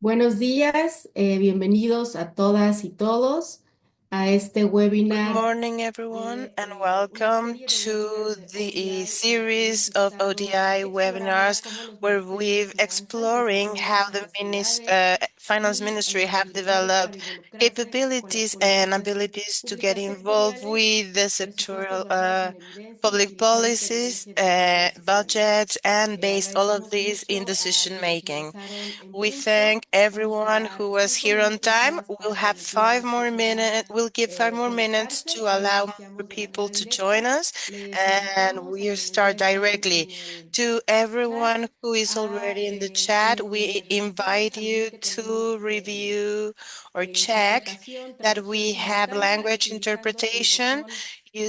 Buenos días, bienvenidos a todas y todos a este Good webinar morning, everyone, and una welcome serie de to medidas de the ODI en las que series hemos of estado ODI explorando webinars cómo los where ministerios de we've finanzas exploring how desarrollan the capacidades Finance y Ministry have habilidades para developed involucrarse con las capabilities and políticas abilities to get públicas involved sectoriales, with the presupuestos sectoral basados en evidencia, public inteligencia, policies, evidencia de análisis financiero. budgets, and based all of Agradecemos these in mucho a decision quienes making. ingresaron en We punto. thank Vamos a everyone who dar was cinco here on minutos time. más We'll para have permitir a five las more personas minutes. We'll give 5 more minutes conectarse. to Ya allow more iniciamos de people manera to join directa. us, Les and invitamos a we'll quienes ya start están directly. en el To chat everyone who is a already in the chat, we revisar. invite you También que tenemos to review or check interpretación, that traducción we have simultánea, language utilizando el interpretation botón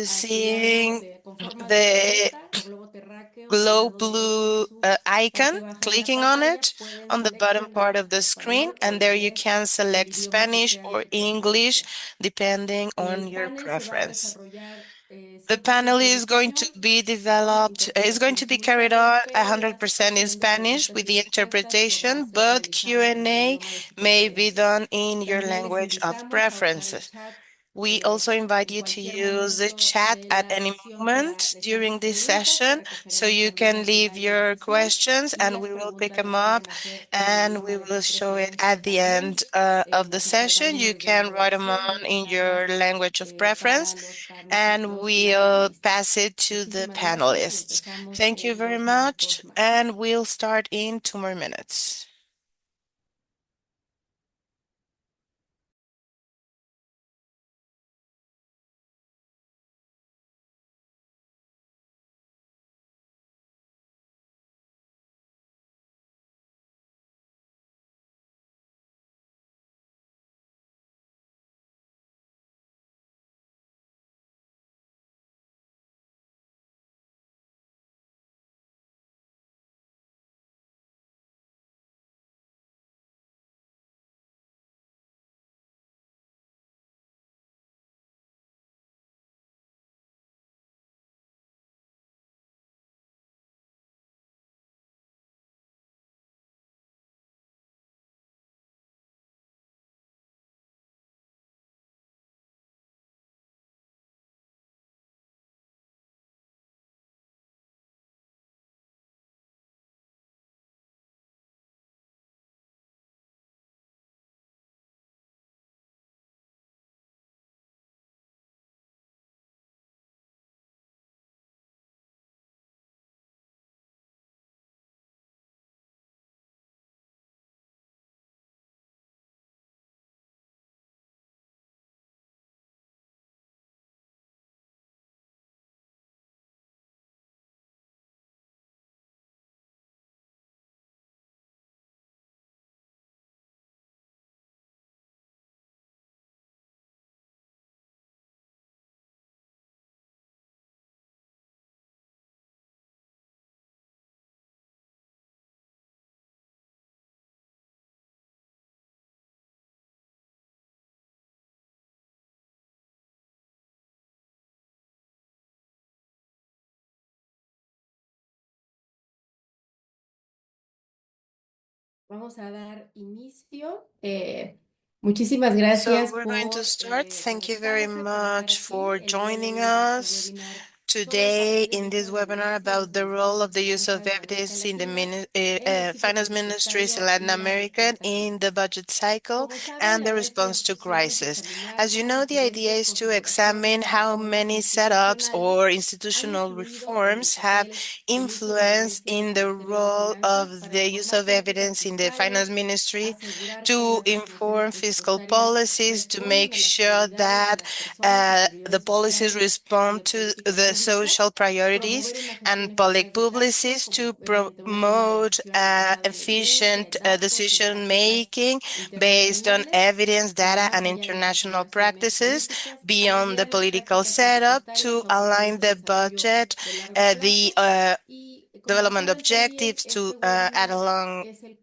a su lado using con forma de the globeta o globo terráqueo del glow lado derecho de blue su icon, parte baja de la clicking on pantalla. it Pueden on the bottom part seleccionar of the screen, español o and there you inglés, can el select idioma que Spanish sea de or su English preferencia. depending on El your panel se va a preference. desarrollar The panel 100% en is going to español be con developed, is going interpretación to be carried simultánea, on pero la 100% in sesión de Spanish preguntas with y the respuestas podrá interpretation, ser but realizada en el Q&A idioma de su may be preferencia. done in your También les language of invitamos a usar el preferences. chat We also invite en you to cualquier use the momento chat de at la any sesión para moment dejar sus during this preguntas, session, que so recogeremos you también can al leave final de la your sesión, questions y and las we will pick preguntas them las up pueden hacer en el and we idioma de will su show it preferencia at the también. end of the Nos session. You encargaremos de la can write them redacción on de in palabras your language of para preference los and y las we'll panelistas. pass it to the Muchísimas gracias y panelists. empezamos Thank you en very dos much minutos más. and we'll start in 2 more minutes. Vamos a dar inicio. Muchísimas So gracias we're going to por start. Thank you very conectarse, por estar much aquí for el día de joining hoy en este us webinar sobre el today papel del in this uso de webinar evidencias about de the los role estados of de the use finanzas of de América evidence in the Latina en el ciclo finance ministries in presupuestario Latin y la America respuesta a in the crisis. budget cycle Como saben, and la the idea es que response to discusión crisis. examinar As you cómo know, the idea diferentes is to examine configuraciones de how reformas many setups institucionales or han institutional influido en el reforms have papel del uso de influence evidencias del in the Ministerio de role Finanzas of para the use informar of políticas evidence in the finance fiscales, ministry asegurar que to las definiciones inform fiscal presupuestarias policies, to respondan make a las sure prioridades de that las personas y the prioridades policies sociales y respond de to política the pública, social priorities promover una gestión and public eficaz del gasto, policies to como obviamente una buena promote redacción basada en evidencia, efficient en datos, en decision prácticas making based on internacionales, evidence, data, más and allá de sus international asignaciones practices políticas, beyond the alinear las political prácticas setup presupuestarias to con align planes de the desarrollo budget, de largo the plazo. Y como development saben también, objectives to este at webinar along es el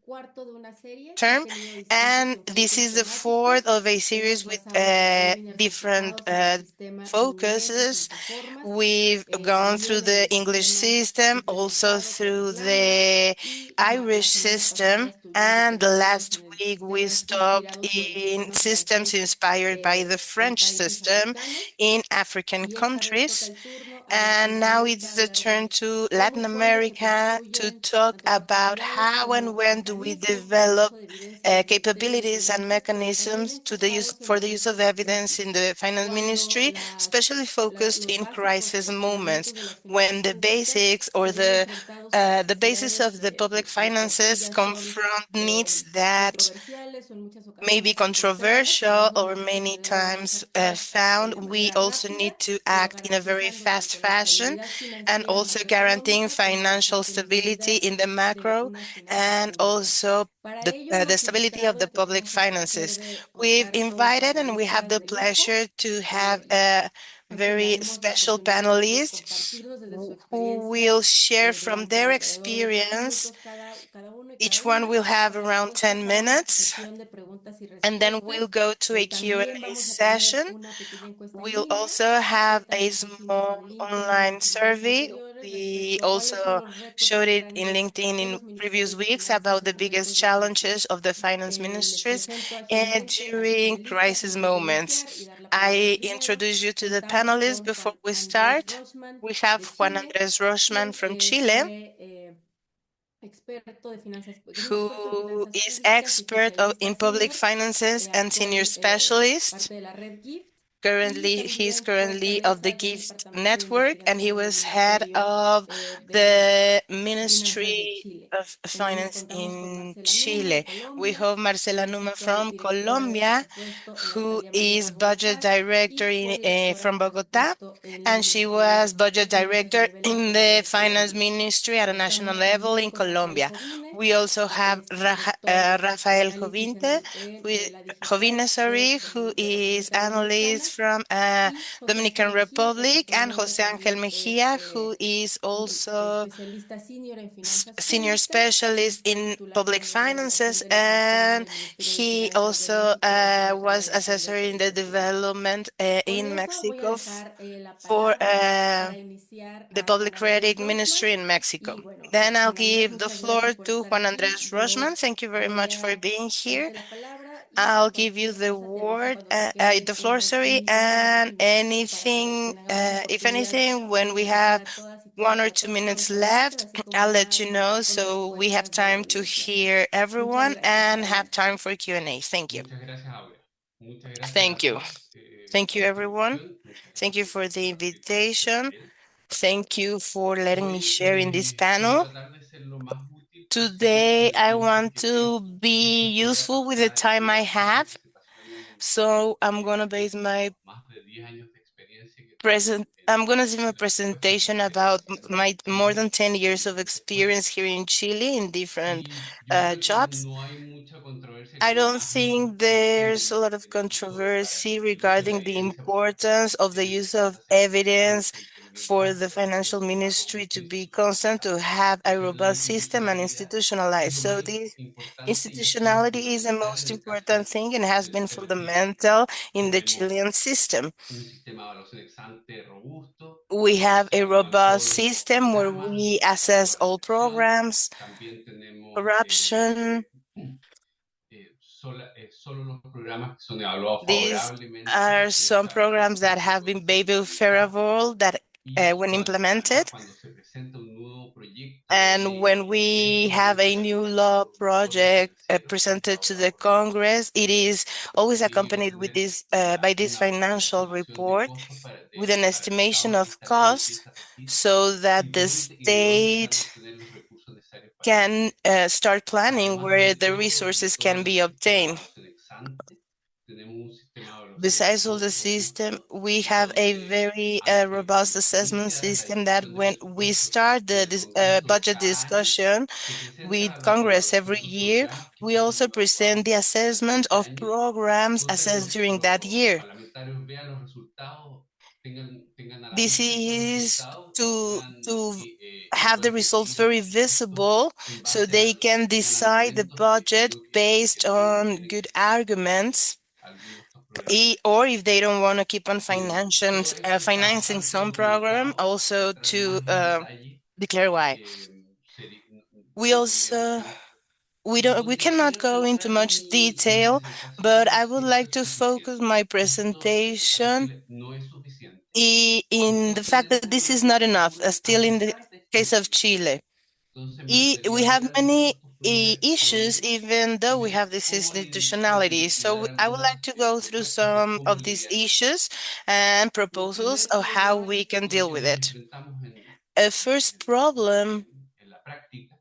term, and this is the fourth of a series with different focuses. We've gone through the English system, also through the Irish system, and the last week we stopped in systems inspired by the French system in African countries. And now it's the turn to Latin America to talk about how and when do we develop capabilities and mechanisms to the use for the use of evidence in the finance ministry, especially focused in crisis moments when the basics or the basis of the public finances confront needs that may be controversial or many times found. We also need to act in a very fast fashion and also guaranteeing financial stability in the macro and also the stability of the public finances. We've invited and we have the pleasure to have a very special panelist who will share from their experience. Each one will have around 10 minutes, and then we'll go to a Q&A session. We'll also have a small online survey. We also showed it in LinkedIn in previous weeks about the biggest challenges of the finance ministries during crisis moments. I introduce you to the panelists before we start. We have Juan Andrés Rochman from Chile, who is expert in public finances and senior specialist. Currently, he's currently of the Gift Network, and he was head of the Ministry of Finance in Chile. We have Marcela Numa from Colombia, who is budget director from Bogota, and she was budget director in the finance ministry at a national level in Colombia. We also have Rafael Jovine, sorry, who is analyst from Dominican Republic, and Jose Angel Mejia, who is also senior specialist in public finances, and he also was assessor in the development in Mexico for the Public Credit Ministry in Mexico. Then I'll give the floor to Juan Andrés Rochman. Thank you very much for being here. I'll give you the floor, sorry, and if anything, when we have 1 or 2 minutes left, I'll let you know so we have time to hear everyone and have time for Q&A. Thank you. Thank you. Thank you, everyone. Thank you for the invitation. Thank you for letting me share in this panel. Today, I want to be useful with the time I have. So I'm gonna give my presentation about my more than 10 years of experience here in Chile in different jobs. I don't think there's a lot of controversy regarding the importance of the use of evidence for the financial ministry to be constant, to have a robust system and institutionalized. So this institutionality is the most important thing and has been fundamental in the Chilean system. We have a robust system where we assess all programs, corruption. These are some programs that have been very favorable that when implemented. And when we have a new law project presented to the Congress, it is always accompanied with this by this financial report with an estimation of cost so that the state can start planning where the resources can be obtained. Besides all the system, we have a very robust assessment system that when we start the budget discussion with Congress every year, we also present the assessment of programs assessed during that year. This is to have the puedan results seguir very visible en so base they a can unos decide the argumentos que budget creo que based el gobierno on tiene que good seguir arguments, algunos de estos programas. or if they don't want to keep on Todo eso está financing bastante some program, documentado. also Entrar en to más en detalle declare why. We no tendría also mucho más. we Donde cannot quiero go into centrar much mi detail, but presentación I es would que esto like es to focus suficiente. my Esto para presentation Chile no es suficiente. in the Después fact tenemos that this is problemas not que enough, ocurren still a in the pesar de este case of sistema. Chile. Entonces me gustaría We ver have algunos de many estos issues, problemas even y though we have ver this cómo institutionality. So identificar I would algunas like to go through propuestas de some cómo of these lidiar con esto. issues and Un proposals primer of how problema we can con el deal que with nos it. enfrentamos A first problem en la práctica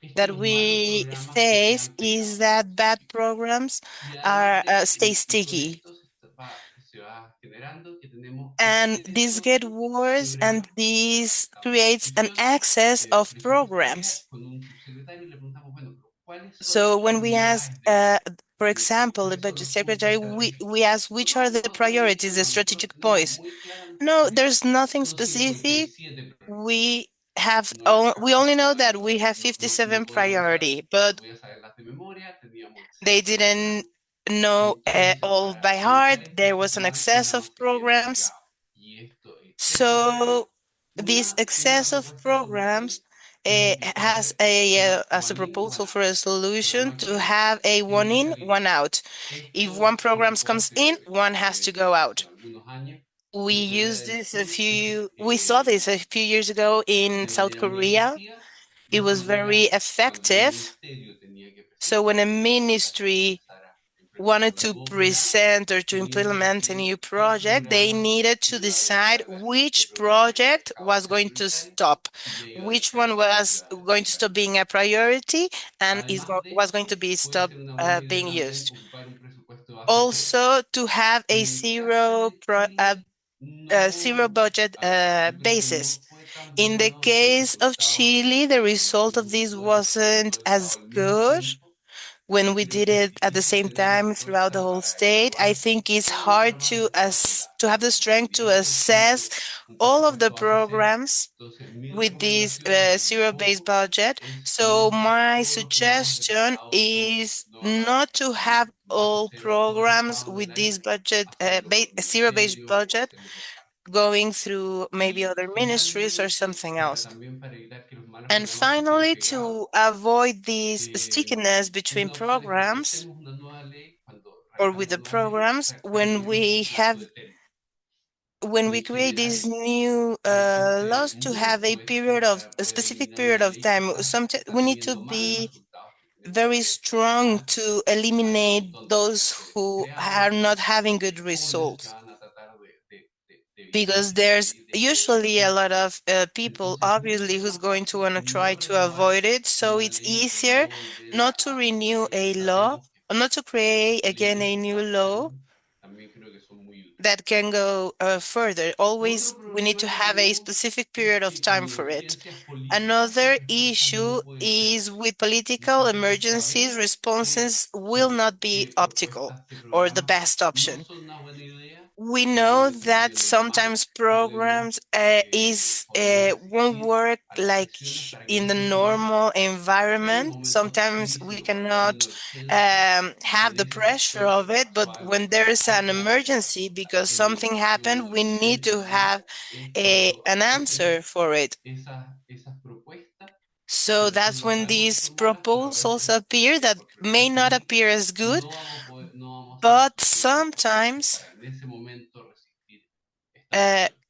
es que that los malos we programas se face quedan is pegados. that bad programs Y are además stay y con sticky. esto se va generando que tenemos And these exceso get de worse, and programas. this Estamos en creates an discusión, excess of presupuestaria programs. con un subsecretario y le preguntamos, bueno, pero ¿cuáles son las So when we ask, prioridades de esto? for example, the ¿Cuáles son budget los puntos secretary, we estratégicos? ask No, which are the no tenemos priorities, the nada, nosotros strategic tenemos points. muy claras nuestras No, prioridades. there's nothing Son specific. 57 prioridades. We we only know that Actualmente we have no 57 podemos saber, priority, but no voy a saberlas de memoria, teníamos they exceso de didn't programas. know Entonces, all para by heart. evitar este There was an sistema, excess of esperamos que queden programs. pegados. Y esto es So subterráneo. this Una excess of propuesta de programs solución es has utilizar a as a one in, proposal one for out. a solution Programa to que entra, have a one tiene que in, salir. one out. If one Esto se program ocupó comes in, one has to go out. algunos años We en Corea used del this Sur we saw this a few years ago de in South manera muy Korea. efectiva de It esa was very manera cuando un effective. ministerio tenía que So when presentar a un nuevo plan y ministry empezar a implementar wanted un to nuevo programa, present or to tenía que implement a new decidir qué project, they programa needed to iba a decide dejar, qué which programa project dejaba de was ser going to prioritario stop, y ya iba a which dejar, one was iba a going to dejar stop de being ser a prioritario. priority and Además de was going to esto, be puede stopped ser una buena idea being también used. ocupar un presupuesto de base cero. Also, to have a En el caso de Chile, zero no, budget a ver, yo creo que basis. no fue tan In the bueno el case of resultado Chile, the cuando result of hicimos this todo wasn't estado as al mismo good tiempo. when Y we creo did que es it at the difícil same tener la time throughout the fuerza whole para state. I evaluar think it's todos los hard programas to de forma to have the amplia. strength Y to eso assess exige un all of the presupuesto base cero. programs Entonces, mi with this recomendación es que zero-based tampoco budget. es So no hacer my todos los programas del suggestion Estado, is no haga not to have base all cero todos los programs estados del with año, this budget, hacerlo por zero-based ministerios o budget hacerlo por parte. going through maybe Y other ministries or finalmente, something para else. también para evitar que los malos And programas se queden finally, pegados, to avoid this stickiness between una opción es cuando programs hacemos una nueva ley, cuando or with redactamos the una nueva ley, programs, redactémoslo con plazo de término. when we En create these general, new hay gente laws, to muy have dispuesta a a specific eliminar una period of ley que time. está We need to teniendo malos be resultados, que tenemos very que strong to hay un eliminate montón de those infracciones who are creadas, not having good obvios que results. van a tratar de evitar Because there's y de usually a prevenir. lot of people, Entonces, obviously, mucho who's más going to fácil want to try no to renovar avoid it. So una it's ley o easier no volver not to a renew que a law, tratemos que or not to create again leyes a new base law cero también creo que son muy útiles. that can go further. Otro Always, we need problema to que have a tenemos specific es period of que time con for it. emergencias políticas las Another respuestas issue no pueden ser is óptimas. with political Nosotros emergencies, sabemos que, responses will not be optical propuestas de or the programas best no option. son una buena idea We porque know that normal sometimes podemos, programs is podemos won't exigir work like actualizaciones para que in no the se ejecuten, normal pero en environment. momentos de Sometimes crisis we o cuando hay cannot una urgencia have en the ese pressure sector of porque it, pasó but algo when en there la is an patria o emergency because something happened, we need en el to país, have an answer for it. esas propuestas que So that's nosotros when sabemos que these son malas, pero a proposals veces appear that por may presiones not appear políticas as good, no vamos a ser but suficientes fuertes sometimes para en ese momento resistir esta uh, presión.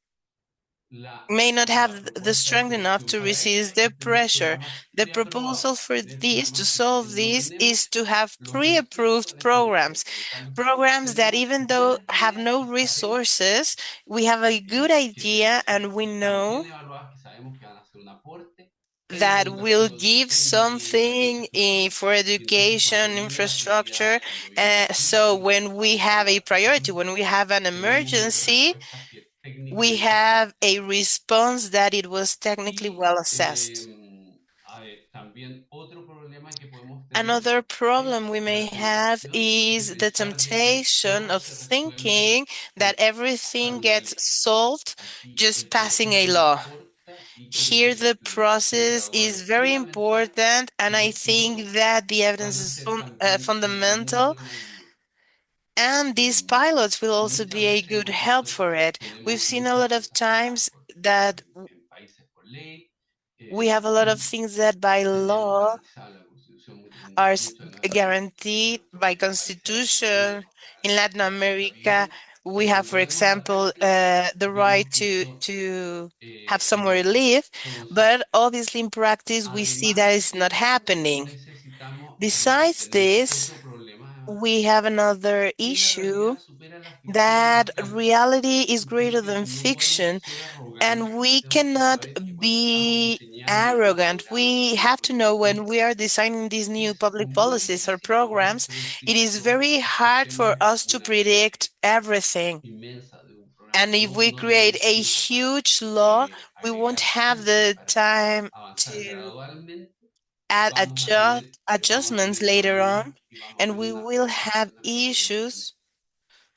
may not La have the propuesta de strength enough solución to para esto resist es the que estén pressure. programas The proposal preaprobados, for es this, to programas que solve no this, is tenemos to have los recursos pre-approved necesarios programs. para evitarlos. Programs that Tenemos even though buenas have ideas no que sabemos resources, we have a good idea and we que están bien know evaluadas, que sabemos que van a hacer un aporte en la that will educación, give en vivienda, en something infraestructura. for Y entonces education, cuando viene la infrastructure. prioridad, cuando viene la So crisis, when we vamos a have a hablar de priority, eso. when we have an Tenemos emergency, respuestas que we técnicamente están have hechas. a response that it was technically Y well assessed. también otro problema que podemos Another problem we may la have tentación is de the pensar de que temptation todo of se resuelve thinking that con everything pasar una gets ley. solved Aquí just el passing a proceso law. importa y creo Here, que the los process is graduados very fundamental important, and y I los think pilotos that the van evidence a is ser también una muy fundamental, buena ayuda. and these pilots will also Muchas be a veces good hemos help visto for que it. We've tenemos seen a muchas lot of cosas dadas times that en países por ley. we have a lot of things that by Tenemos law garantizada la Constitución, are muchas de nuestras leyes en guaranteed by nuestros países latinoamericanos. constitution. In Latin Está America, bien, we pero have, cuando for vemos la example, práctica, the right vemos que eso to have somewhere to no pasa. live, Entonces, but obviously in practice we see that además is de not eso, happening. necesitamos, Besides tenemos this, otro problema además, we have another que la issue realidad supera la ficción that bastante reality is y greater creo que than no podemos fiction, ser and arrogantes. we Tenemos que cannot saber que cuando estamos be diseñando un arrogant. programa, We una have to política know when we pública, are designing these new es public muy policies or difícil poder programs, it is predecir very todos los hard for temas us de to una ley predict everything. inmensa, de un programa. And if No, we no create tenemos a tiempo para huge law, we won't agregar have puntos, the para time avanzar to gradualmente. add Vamos a adjustments tener later problemas on, y vamos a and tener we una will have solución a los problemas que no. issues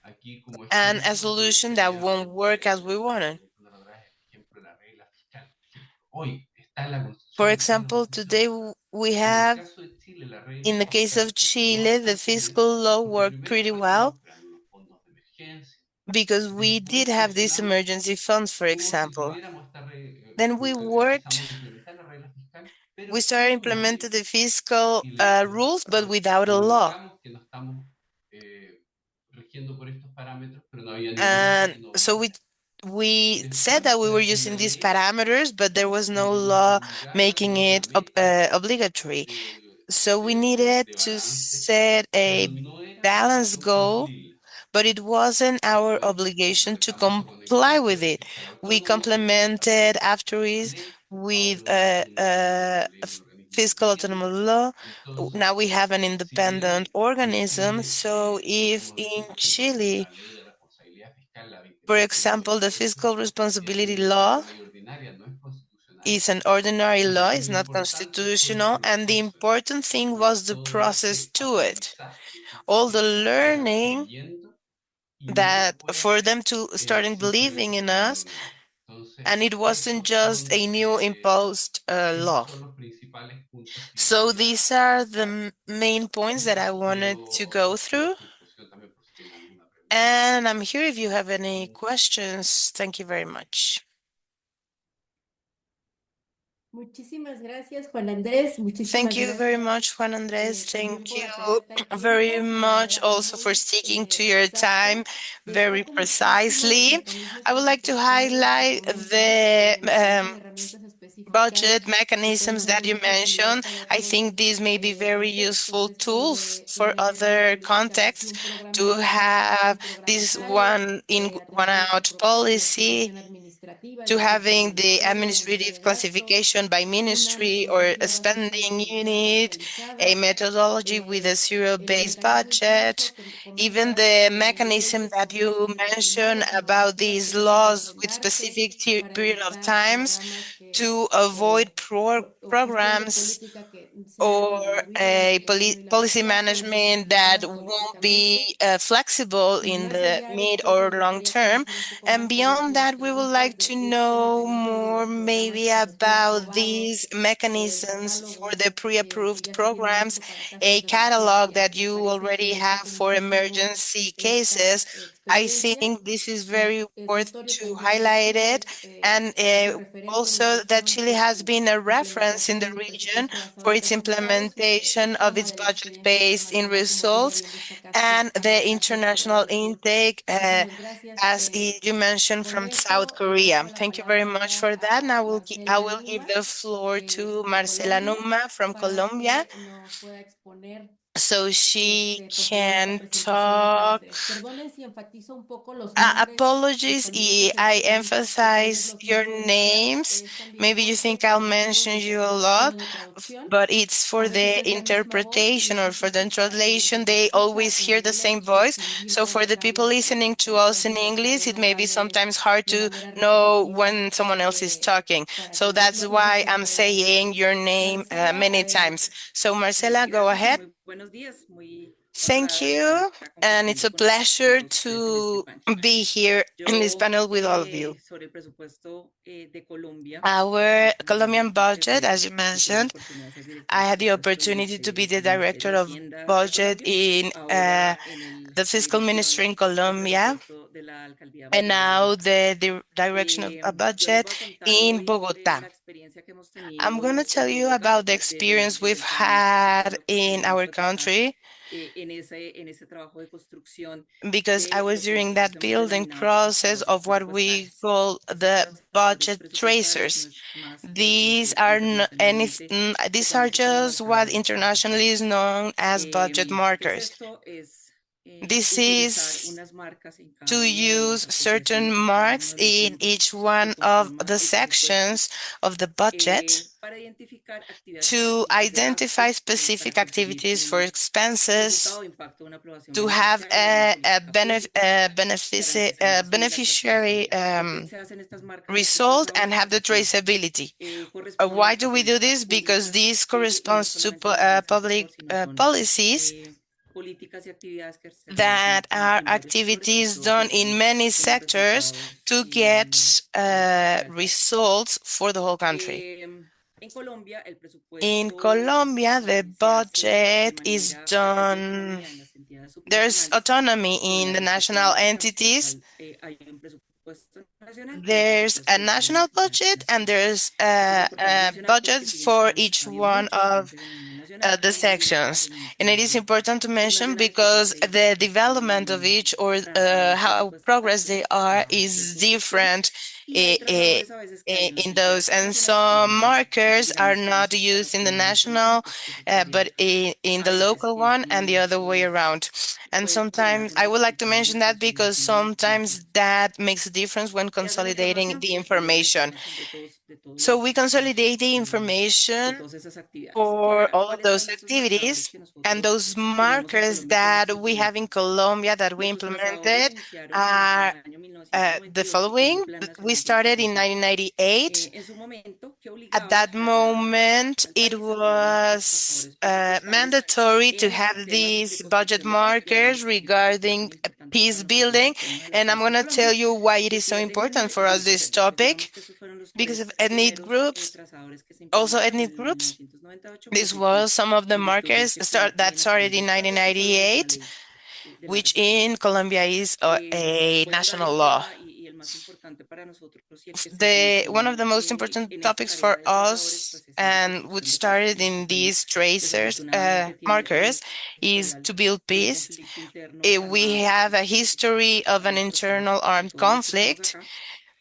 Aquí como and a ejemplo me solution that gustaría won't work as we wanted. mencionar otra vez el ejemplo de la regla fiscal. Por ejemplo, hoy está en la For Constitución, está en los example, textos today estatales. we En el have, caso de Chile, la regla in the case fiscal of funcionó Chile, the bastante bien fiscal law porque worked primero pretty well partimos creando unos fondos de emergencia, because we did después have these presionamos emergency funds, for como si example. tuviéramos Then we worked, empezamos a implementar la regla fiscal, we pero started sin una implementing ley. the fiscal Y rules, but without a law. comunicamos que no estamos rigiendo por estos parámetros, pero no había ni una ley And que nos so obligara. we said Después, that we were using these ley parameters, but there was no nos law obligara making por una it meta obligatory. So we needed de to balance, set pero a no era balanced obligación goal, cumplirla. but it wasn't our Después obligation to completamos eso con comply with instancias de it. fiscal We autónomo, implementamos complemented una afterwards ley, ahora with una ley, un organismo fiscal independiente. autonomous law. Now Entonces, we have an si independent bien en organism. Chile So if podemos in decir que por Chile, la ley de responsabilidad fiscal, la for 20.198, example, the fiscal es responsibility es law ley ordinaria, no es constitucional. is an ordinary law, Entonces, is lo not importante fue el constitutional, and the proceso, important thing was the todo process ese to it. aprendizaje All que the ellos fueran learning creyendo y no that fue for them to start believing simplemente in crear us, una ley. Entonces, and it wasn't just a new imposed esos law. son los principales puntos que yo So quería these are the tocar. main points that I wanted to Quedo go a su through. disposición también por si tienen alguna pregunta. And I'm here if you have any questions. Thank you very much. Muchísimas gracias, Juan Andrés. Thank Muchísimas you very gracias much, Juan Andres. también Thank por you atenerte al very tiempo de much manera also for muy sticking to your time exacta. very Destaco muchísimo los precisely. mecanismos I would like to presupuestarios que highlight comentas, the me parecen herramientas específicas budget que pueden mechanisms ser de that you mucha utilidad mentioned. para I otros think these may be very contextos. useful Esto tools de for tener una other política y contexts un programa to in, have un programa this claro, one in, one atender out la policy, asignación administrativa, es to decir, por having the ministerio o unidad de administrative gasto, classification by unas ministry or más a claras spending estructuras unit, a actualizadas, methodology with a el zero-based mecanismo budget, incluso que even comentas the de mechanism leyes that con you fines mentioned determinados, about normativas these que deben laws with refrendarse specific para period of evitar times programas que to avoid o cuestión de programs política que sean or inamovibles a entre el uno y largo policy plazo, es decir, management that implementadas won't políticamente. be flexible Y in más the allá de mid esto, or me long gustaría term. conocer un poco And más sobre beyond tus that, we would preguntas like to de este know mecanismo de more los programas maybe que ya estén about aprobados these o el mechanisms for catálogo the que pre-approved ya se tiene programs, listo para casos a de catalog emergencia. that Me you parece already have excelente, for muchísimo emergency esta cases. I experiencia think this is y very es worth notorio to también que highlight Chile it. es And un referente en la also that región Chile por has su been a reference in implementación the de un region presupuesto basado for en its resultados. implementation of Fama its de la budget experiencia de esta based in manera positiva, results bien destacaste and ambos the casos, te lo international agradezco. intake, Muchísimas gracias. as you mentioned, Con from South esto le Korea. dejo la Thank you very palabra much ahora for that. And a I Marcela will give Numa the floor to de Marcela Colombia Numa from para Colombia. que nos pueda exponer so she Pues en esta can presentación de talk. carácter. Perdonen si enfatizo un poco los nombres Apologies, I españolitos, que tal vez emphasize los your nombres names. es también Maybe you corto think I'll para algo mention de you a coordinación lot, o de traducción. but it's A for veces the es la misma voz y interpretation es or for the difícil para quien translation. nos They escucha always en hear the same inglés voice. distinguir So for cuando the se habla people listening español. to us in Entonces English, buscaré it may be nombrarles sometimes hard de to manera know repetitiva when someone else is talking. para So que no that's se why I'm sientan saying confundidos. your name Marcela, many times. adelante. So Marcela, go Gracias y ahead. muy buenos días. Muy Thank honrada de estar you. acá And it's compartiendo a con pleasure todos ustedes en este to panel. be here in this Yo, panel with all of you. sobre el presupuesto de Colombia, Our como ya lo Colombian dijiste, budget, as you yo tuve la mentioned, oportunidad de ser directora I de had the presupuesto opportunity to be the en el Ministerio director de of Hacienda de budget Colombia, in ahora the la fiscal ministry dirección in del Colombia, presupuesto de la Alcaldía and Mayor de now Bogotá. the direction of a Yo les budget voy a contar in hoy Bogota. la experiencia que hemos I'm going to tenido tell en you Bogotá about the después experience del we've examen had financiero que in tuvimos our que pasar country en ese trabajo de construcción because I de was lo que during that nosotros hemos building denominado process trazadores of what we presupuestales. call Estos the trazadores budget presupuestales no tracers. es más que lo These que are internacionalmente se these are conoce como just what marcadores internationally is presupuestales. known as budget ¿Qué es markers. esto? Es This utilizar is unas marcas en to cada una de use las certain asociaciones, en cada uno marks de los in rubros each que one of conforman the el presupuesto sections of the budget para identificar actividades to específicas de identify gasto para specific conseguir activities for un resultado expenses, o impacto de una aprobación to have beneficiaria, una a política pública, garantizando así la beneficiary trazabilidad. ¿Por qué se hacen estas marcas, estos result and trazadores? have the Porque son traceability. Why corresponden do a we do políticas this? Because públicas this y no corresponds to solamente marcadores public asociados, sino son policies políticas y actividades que se realizan that are en varios sectores y que activities todos done in tienen many unos sectors resultados to get para el país. results for the whole country. En Colombia, el In presupuesto Colombia, the se hace de budget is manera, hay done, autonomía en las entidades there's supranacionales. autonomy Con in la the national vicepresidencia, por lo entities. cual hay un presupuesto nacional y un There's a presupuesto national budget and nacional. there's Entonces, por cada nacional, pues budget que si bien for each había one muchos of países en la Unión Nacional, the cada uno tiene sections. And it is definitivamente important to sus mention nacionales porque because se the development of each or trazadores how progress presupuestales, they estos are trazadores de is ejecución, different y hay eh, trazadores a veces que hay en las in those. entidades And nacionales que no some lo hacen. markers are Digamos que not para used in the poner un ejemplo, national, pues eso podría but in the países local que one and the si, other way around. And puede generar sometimes I alguna would like to dificultad en mention la that because consolidación de la sometimes información. that makes a difference when ¿Qué hace la consolidating información? the Consolida la information. información de todos So we consolidate the de information todas esas actividades. for all of ¿Cuáles those son esos marcadores activities que and nosotros those tenemos en markers Colombia para that nuestro we have in presupuesto? Colombia that we Nuestros trazadores implemented iniciaron en are el año the 1998 con un following. Plan We Nacional de started in Desarrollo 1998. en su momento que At obligaba that moment, al it país a tener unos was trazadores presupuestales mandatory to en have temas these de budget construcción de paz, que eran markers los políticos que regarding son importantes para peace nosotros building. el tema de la And I'm paz going en to tell Colombia, you why it is so identidad de important género for y us, grupos this étnicos. topic, Digamos que esos fueron los because of tres ethnic primeros groups, trazadores que se also implementaron ethnic en groups. 1998, This producto was some of the en virtud del markers que quedó la that Ley Nacional started in del Trabajo, que fue luego la 1998, ley de la which república. in Colombia is a Voy a hablar national del law. tema y el más importante para nosotros y el que se realizó One of the most important en esta topics tarea for de trazadores, us pues es el de and which construcción de paz, started en este in país these tracers desafortunadamente tiene un markers is historial to build de peace. conflicto interno We armado have a que history of an sabemos pues internal para armed todos los que estamos conflict acá.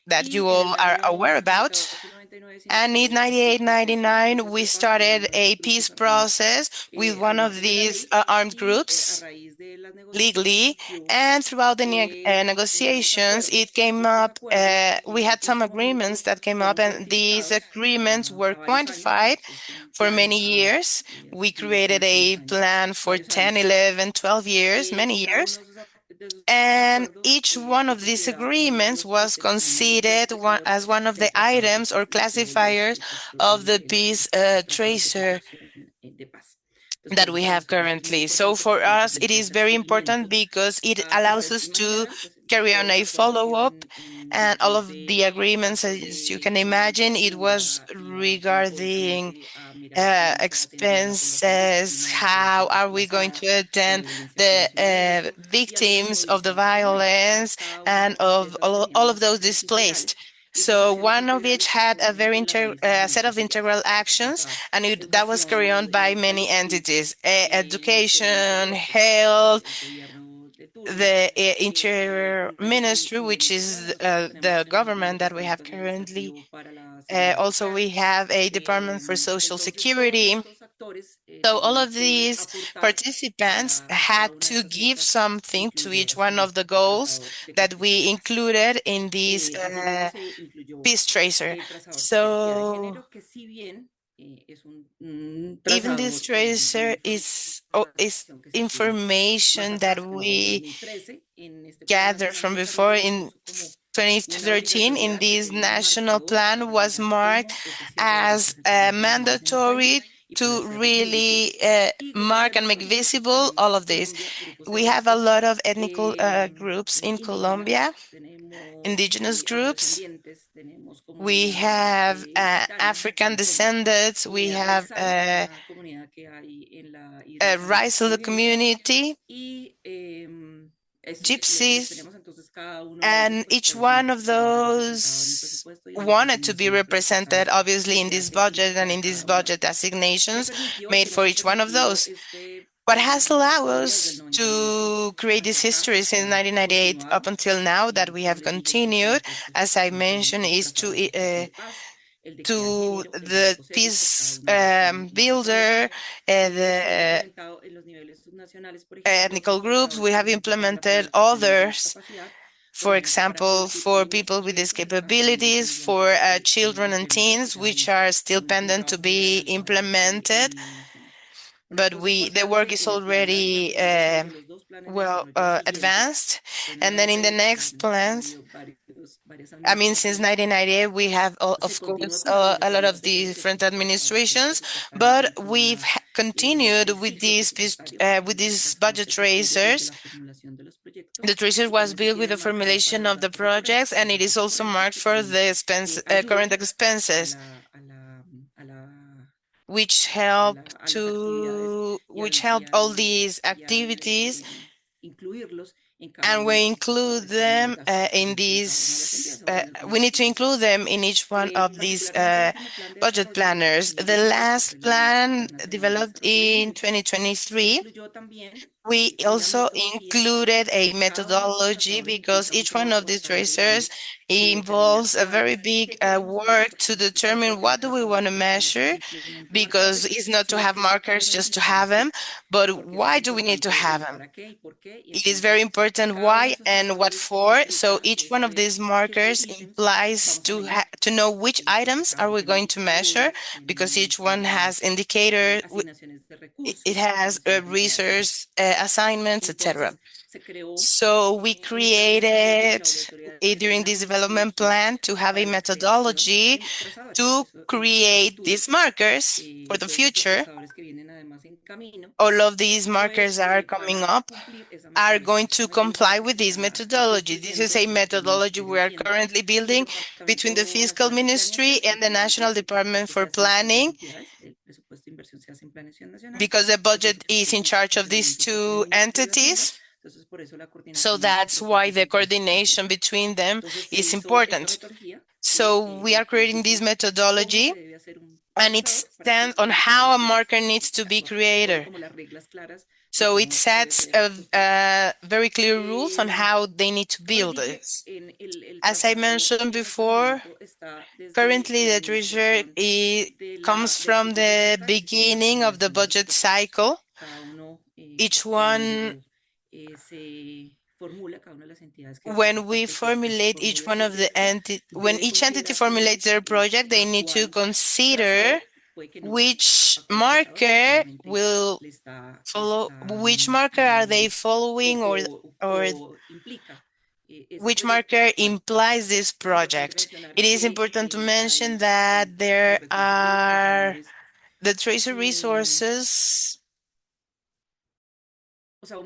that Y you en all el are año aware about. 98-99 se And in inició este 98, proceso 99, we de paz con uno started de a estos peace grupos armados process with al one of margen de la these ley armed y a groups raíz de las negociaciones legally. surgió And throughout the unos negotiations, it acuerdos y came estos up, acuerdos we had en some su agreements momento that came up, fueron and these cuantificados agreements were a varios años, quantified es un for plan many years. We created a plan for varios 10, años 11, 12 years, many y cada years. uno de esos And acuerdos each one se of these consideraba como uno de agreements los was ítems, como uno de los considered as clasificadores one of del the trazado items or presupuestario del classifiers of the peace trazado de tracer construcción de paz. Entonces, por that eso we para have nosotros es muy currently. So importante for porque le us, it permite is hacer very important seguimiento because it a allows us séptima to general, pues carry on todos los a acuerdos follow-up, iban en and all virtud of the de agreements, gastos as you de can imagine, it was infraestructura y va enfocado regarding netamente a mirar cómo se va a atender a la población expenses, víctima, a la how población are we going desplazada, to de la attend violencia que the ellos sufren en esto y victims asimismo of the distintas generales. Entonces, violence cada and una de of esas tenía all of unas those acciones displaced. integrales y estas So acciones one of each integrales se had a componían very por las set of diferentes integral entidades. actions, Paz, and that was carried educación, on by many salud, entities: ministerio del education, interior, pues health, el gobierno the Interior Ministry, which is the government that we have currently. Also, we have a Department for Social Security. So all of these participants had to give something to each one of the goals that we included in this peace tracer. So even this tracer is information that we gathered from before. In 2013, in this national plan, was marked as mandatory to really mark and make visible all of this. We have a lot of ethnic groups in Colombia, indigenous groups. We have African descendants. We have rights of the community, gypsies, and each one of those wanted to be represented, obviously, in this budget and in these budget assignations made for each one of those. What has allowed us to create this history since 1998 up until now that we have continued, as I mentioned, is to the peace builder, the ethnic groups. We have implemented others, for example, for people with these capabilities, for children and teens, which are still pending to be implemented. But the work is already advanced. And then in the next plans, I mean, since 1998, we have, of course, a lot of different administrations, but we've continued with these budget tracers. The tracer was built with the formulation of the projects, and it is also marked for the current expenses, which help all these activities, and we include them in these. We need to include them in each one of these budget planners. The last plan developed in 2023. We also included a methodology because each one of these tracers involves a very big work to determine what do we want to measure, because it's not to have markers just to have them, but why do we need to have them? It is very important why and what for. So each one of these markers implies to know which items are we going to measure, because each one has indicator, it has resource assignments, etc. So we created during this development plan to have a methodology to create these markers for the future. All of these markers that are coming up are going to comply with this methodology. This is a methodology we are currently building between the Fiscal Ministry and the National Department for Planning, because the budget is in charge of these two entities. So that's why the coordination between them is important. So we are creating this methodology, and it stands on how a marker needs to be created. So it sets very clear rules on how they need to build this. As I mentioned before, currently the treasure comes from the beginning of the budget cycle. Each one, when we formulate each one of the when each entity formulates their project, they need to consider which marker will follow, which marker are they following, or which marker implies this project. It is important to mention that there are the tracer resources. That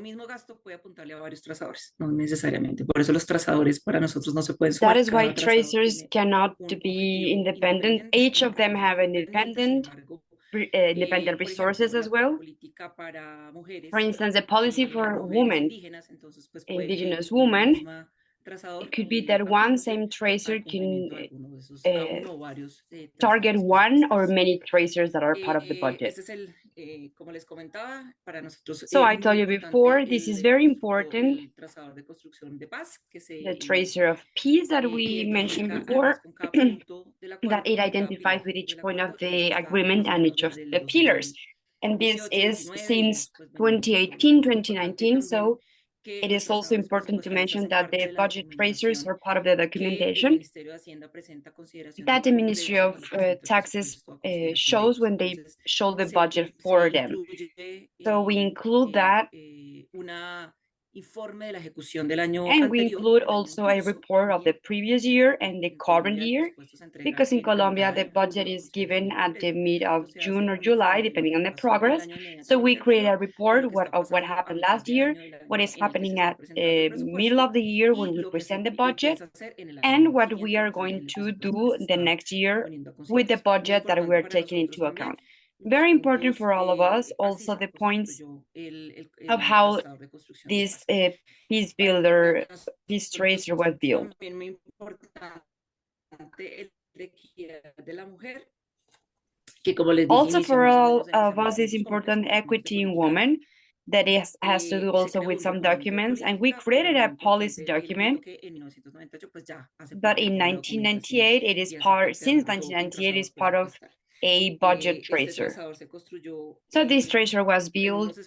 is why tracers cannot be independent. Each of them have independent resources as well. For instance, a policy for women, indigenous women, it could be that one same tracer can target one or many tracers that are part of the budget. So I told you before, this is very important. The tracer of peace that we mentioned before, that it identifies with each point of the agreement and each of the pillars. And this is since 2018, 2019. So it is also important to mention that the budget tracers are part of the documentation that the Ministry of Taxes shows when they show the budget for them. So we include that. And we include also a report of the previous year and the current year, because in Colombia, the budget is given at the mid of June or July, depending on the progress. So we create a report of what happened last year, what is happening at the middle of the year when we present the budget, and what we are going to do the next year with the budget that we're taking into account. Very important for all of us, also the points of how this peace builder, peace tracer was built. Also for all of us is important equity in women, that has to do also with some documents, and we created a policy document, but in 1998 it is part, since 1998 is part of a budget tracer. So this tracer was built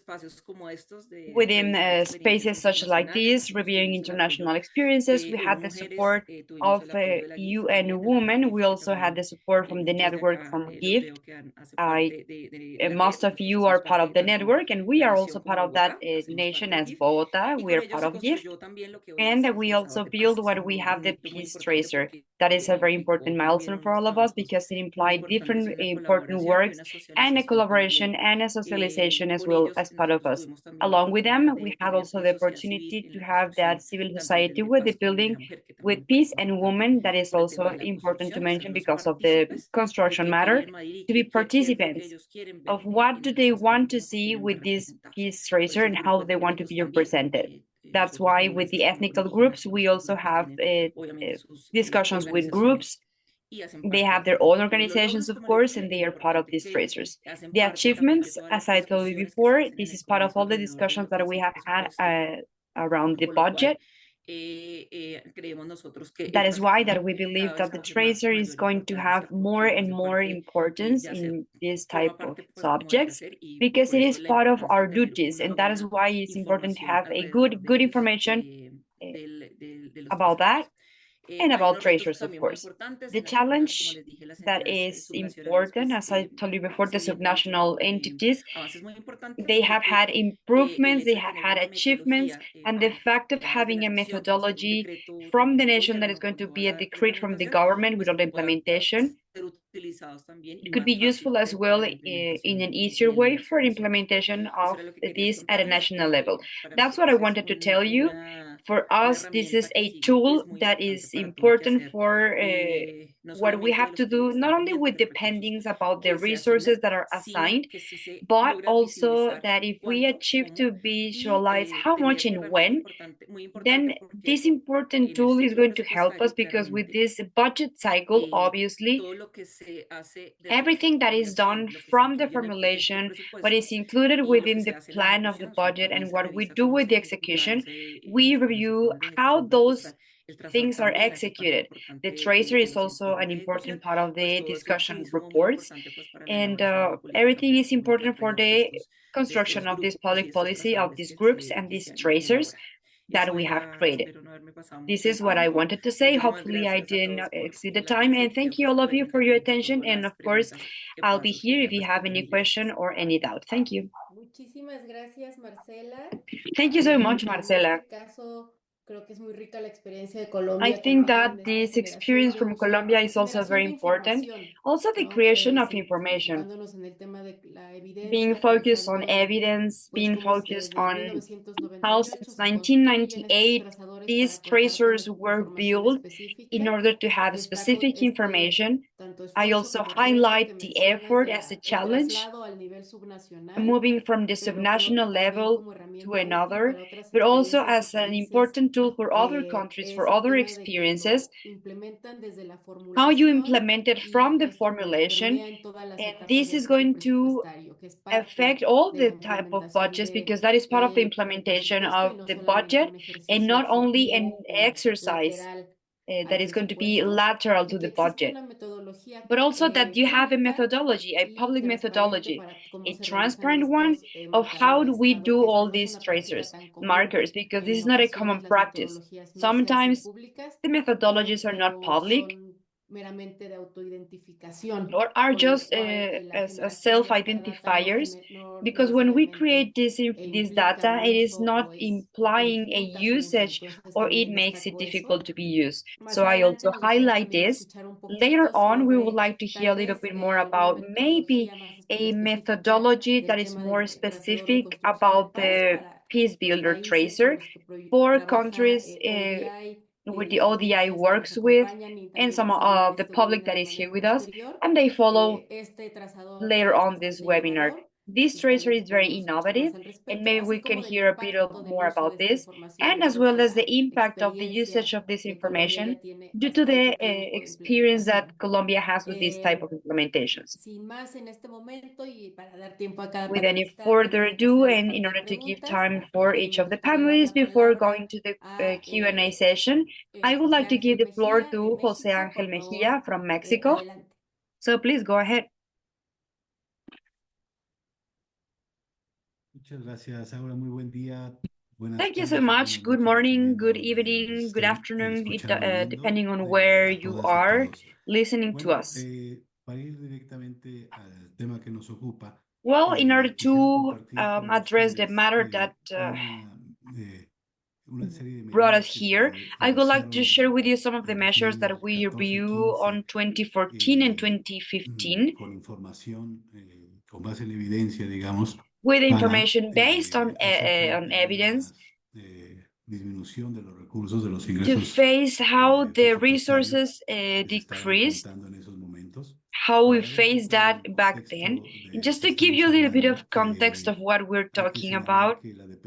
within spaces such like this, reviewing international experiences. We had the support of UN Women. We also had the support from the network from GIFT. Most of you are part of the network, and we are also part of that nation as Bogota. We are part of GIFT. And we also build what we have, the peace tracer. That is a very important milestone for all of us, because it implied different important works and a collaboration and a socialization as well as part of us. Along with them, we had also the opportunity to have that civil society with the building with peace and women. That is also important to mention because of the construction matter, to be participants of what do they want to see with this peace tracer and how they want to be represented. That's why with the ethnical groups, we also have discussions with groups. They have their own organizations, of course, and they are part of these tracers. The achievements, as I told you before, this is part of all the discussions that we have had around the budget. That is why that we believe that the tracer is going to have more and more importance in this type of subjects, because it is part of our duties, and that is why it's important to have a good information about that and about tracers, of course. The challenge that is important, as I told you before, the subnational entities, they have had improvements, they have had achievements, and the fact of having a methodology from the nation that is going to be a decree from the government with all the implementation, it could be useful as well in an easier way for implementation of this at a national level. That's what I wanted to tell you. For us, this is a tool that is important for what we have to do, not only with dependings about the resources that are assigned, but also that if we achieve to visualize how much and when, then this important tool is going to help us, because with this budget cycle, obviously, everything that is done from the formulation, what is included within the plan of the budget, and what we do with the execution, we review how those things are executed. The tracer is also an important part of the discussion reports, and everything is important for the construction of this public policy of these groups and these tracers that we have created. This is what I wanted to say. Hopefully I didn't exceed the time, and thank you all of you for your attention, and of course I'll be here if you have any question or any doubt. Thank you. Muchísimas gracias, Marcela. Thank you so much, Marcela. I think that this experience from Colombia is also very important. Also the creation of information, being focused on evidence, being focused on how since 1998 these tracers were built in order to have specific information. I also highlight the effort as a challenge, moving from the subnational level to another, but also as an important tool for other countries, for other experiences, how you implement it from the formulation. And this is going to affect all the type of budgets because that is part of the implementation of the budget and not only an exercise that is going to be lateral to the budget, but also that you have a methodology, a public methodology, a transparent one of how do we do all these tracers, markers, because this is not a common practice. Sometimes the methodologies are not public or are just as self-identifiers, because when we create this data, it is not implying a usage or it makes it difficult to be used. So I also highlight this. Later on, we would like to hear a little bit more about maybe a methodology that is more specific about the Peace Builder tracer for countries with the ODI works with and some of the public that is here with us, and they follow later on this webinar. This tracer is very innovative, and maybe we can hear a bit more about this, and as well as the impact of the usage of this information due to the experience that Colombia has with this type of implementations. With any further ado, and in order to give time for each of the panelists before going to the Q&A session, I would like to give the floor to Jose Angel Mejia from Mexico. So please go ahead. Thank you so much. Good morning, good evening, good afternoon, depending on where you are listening to us. Well, in order to address the matter that brought us here, I would like to share with you some of the measures that we review on 2014 and 2015 with information based on evidence to face how the resources decreased, how we faced that back then. And just to give you a little bit of context of what we're talking about,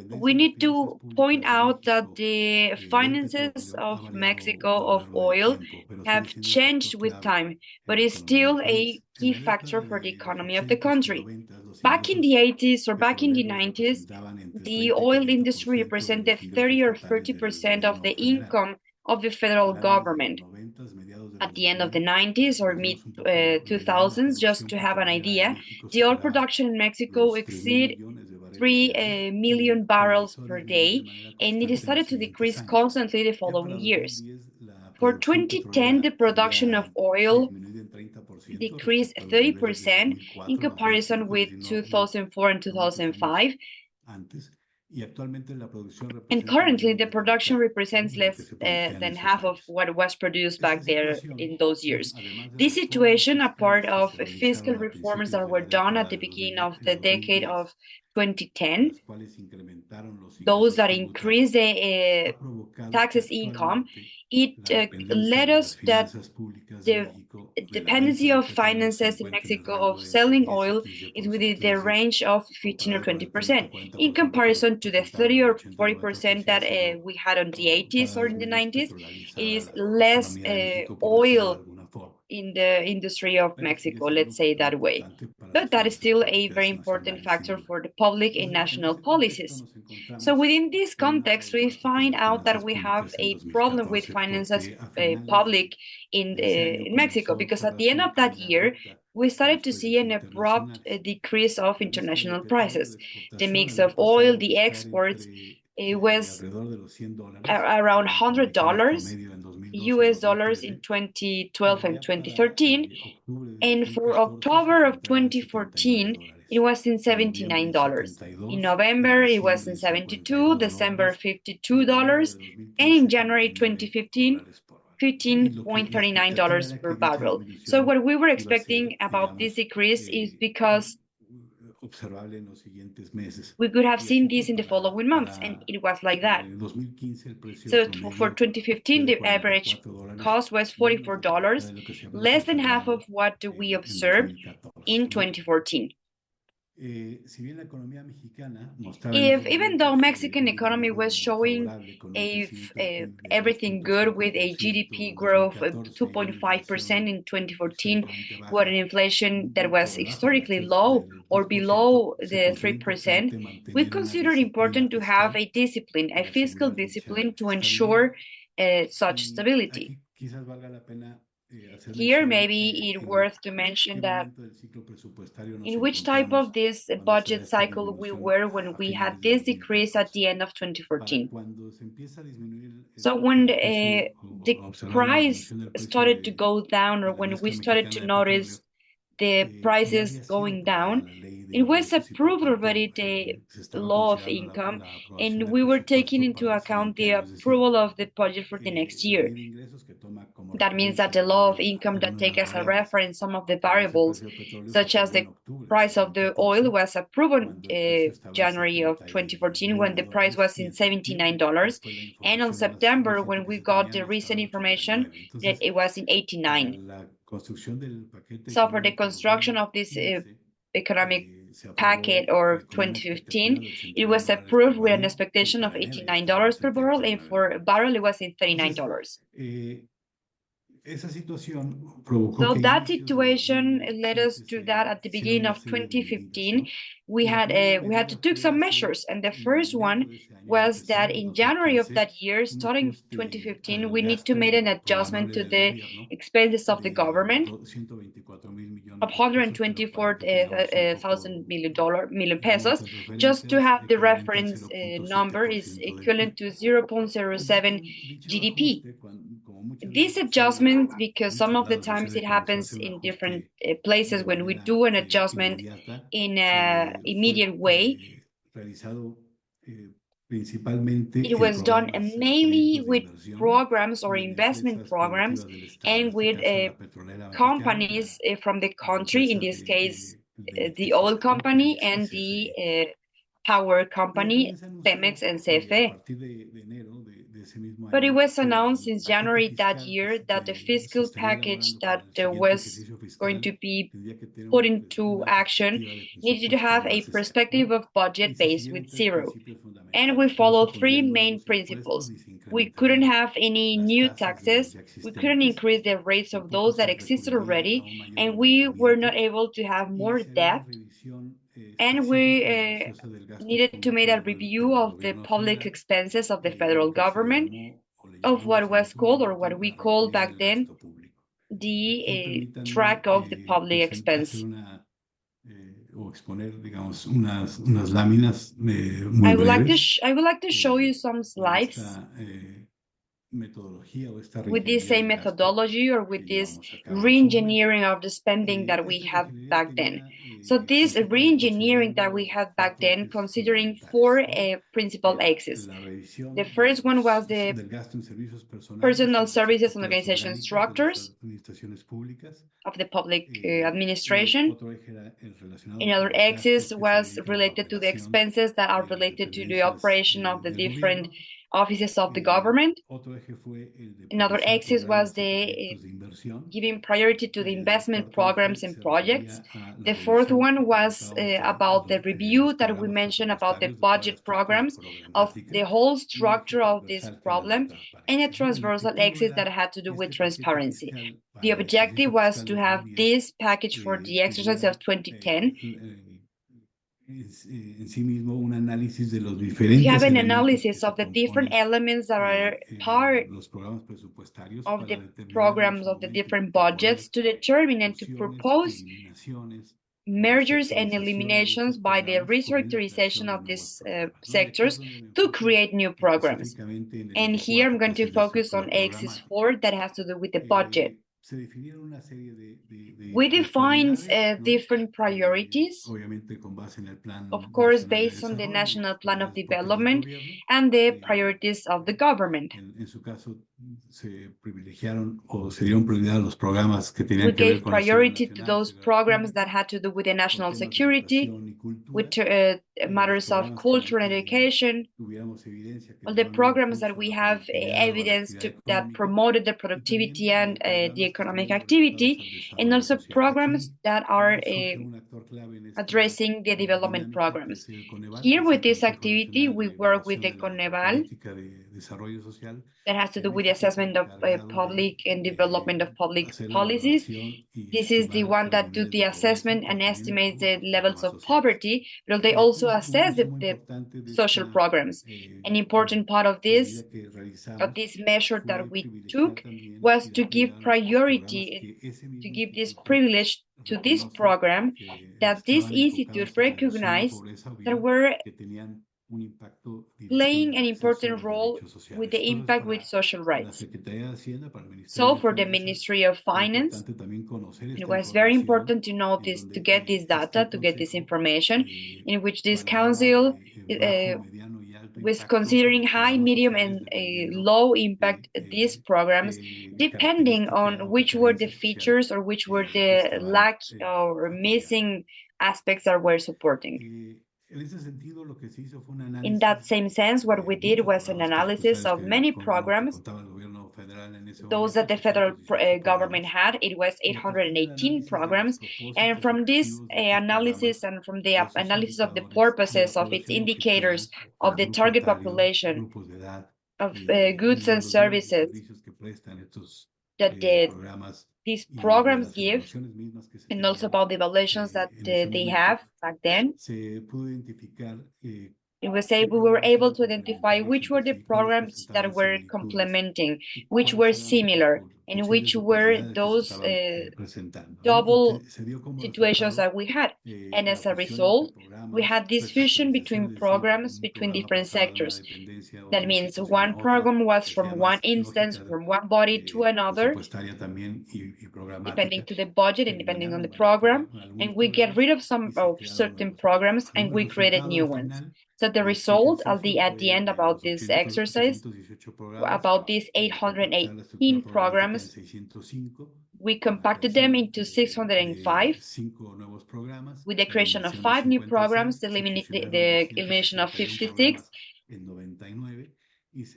we need to point out that the finances of Mexico of oil have changed with time, but is still a key factor for the economy of the country. Back in the 80s or back in the 90s, the oil industry represented 30 or 40% of the income of the federal government. At the end of the 90s or mid 2000s, just to have an idea, the oil production in Mexico exceeded 3 million barrels per day, and it started to decrease constantly the following years. For 2010, the production of oil decreased 30% in comparison with 2004 and 2005. And currently, the production represents less than half of what was produced back there in those years. This situation, a part of fiscal reforms that were done at the beginning of the decade of 2010, those that increased the taxes income, it led us that the dependency of finances in Mexico of selling oil is within the range of 15 or 20% in comparison to the 30 or 40% that we had on the 80s or in the 90s. It is less oil in the industry of Mexico, let's say that way. But that is still a very important factor for the public and national policies. So within this context, we find out that we have a problem with finances public in Mexico, because at the end of that year, we started to see an abrupt decrease of international prices. The mix of oil, the exports, it was around $100 US dollars in 2012 and 2013. And for October of 2014, it was in $79. In November, it was in 72, December, $52, and in January 2015, $15.39 per barrel. So what we were expecting about this decrease is because We could have seen this in the following months, and it was like that. So for 2015, the average cost was $44, less than half of what we observed in 2014. If even though Mexican economy was showing everything good with a GDP growth of 2.5% in 2014, with an inflation that was historically low or below the 3%, we consider it important to have a discipline, a fiscal discipline to ensure such stability. Here, maybe it's worth to mention that in which type of this budget cycle we were when we had this decrease at the end of 2014. So when the price started to go down, or when we started to notice the prices going down, it was approved already, the law of income, and we were taking into account the approval of the budget for the next year. That means that the law of income that takes as a reference some of the variables, such as the price of the oil, was approved in January of 2014 when the price was in $79, and on September when we got the recent information that it was in 89. So for the construction of this economic packet or 2015, it was approved with an expectation of $89 per barrel, and for a barrel it was in $39. So that situation led us to that at the beginning of 2015, we had to take some measures, and the first one was that in January of that year, starting 2015, we need to make an adjustment to the expenses of the government of 124,000 million pesos, just to have the reference number is equivalent to 0.07 GDP. This adjustment, because some of the times it happens in different places when we do an adjustment in an immediate way, it was done mainly with programs or investment programs and with companies from the country, in this case, the oil company and the power company, Pemex and CFE. But it was announced since January that year that the fiscal package that was going to be put into action needed to have a perspective of budget base with zero. And we follow three main principles. We couldn't have any new taxes, we couldn't increase the rates of those that existed already, and we were not able to have more debt. And we needed to make a review of the public expenses of the federal government, of what was called, or what we called back then, the track of the public expense. I would like to show you some slides with this same methodology, or with this re-engineering of the spending that we had back then. So this re-engineering that we had back then, considering four principal axes. The first one was the personal services and organization structures of the public administration. Another axis was related to the expenses that are related to the operation of the different offices of the government. Another axis was the giving priority to the investment programs and projects. The fourth one was about the review that we mentioned about the budget programs, of the whole structure of this problem, and a transversal axis that had to do with transparency. The objective was to have this package for the exercise of 2010. We have an analysis of the different elements that are part of the programs of the different budgets, to determine and to propose mergers and eliminations by the restructurization of these sectors to create new programs. And here I'm going to focus on axis 4 that has to do with the budget. We defined different priorities, of course, based on the National Plan of Development and the priorities of the government. We gave priority to those programs that had to do with the national security, with matters of culture and education, all the programs that we have evidence that promoted the productivity and the economic activity, and also programs that are addressing the development programs. Here with this activity, we work with the Coneval that has to do with the assessment of public and development of public policies. This is the one that do the assessment and estimates the levels of poverty, but they also assess the social programs. An important part of this measure that we took was to give priority, to give this privilege to this program that this institute recognized that were playing an important role with the impact with social rights. So for the Ministry of Finance, it was very important to know this, to get this data, to get this information, in which this council was considering high, medium, and low impact these programs, depending on which were the features or which were the lack or missing aspects that were supporting. In that same sense, what we did was an analysis of many programs, those that the federal government had. It was 818 programs, and from this analysis and from the analysis of the purposes of its indicators of the target population of goods and services that these programs give, and also about the evaluations that they have back then, we were able to identify which were the programs that were complementing, which were similar, and which were those double situations that we had. And as a result, we had this fusion between programs between different sectors. That means one program was from one instance, from one body to another, depending to the budget and depending on the program. And we get rid of some of certain programs and we created new ones. So the result at the end about this exercise, about these 818 programs, we compacted them into 605 with the creation of 5 new programs, the elimination of 56.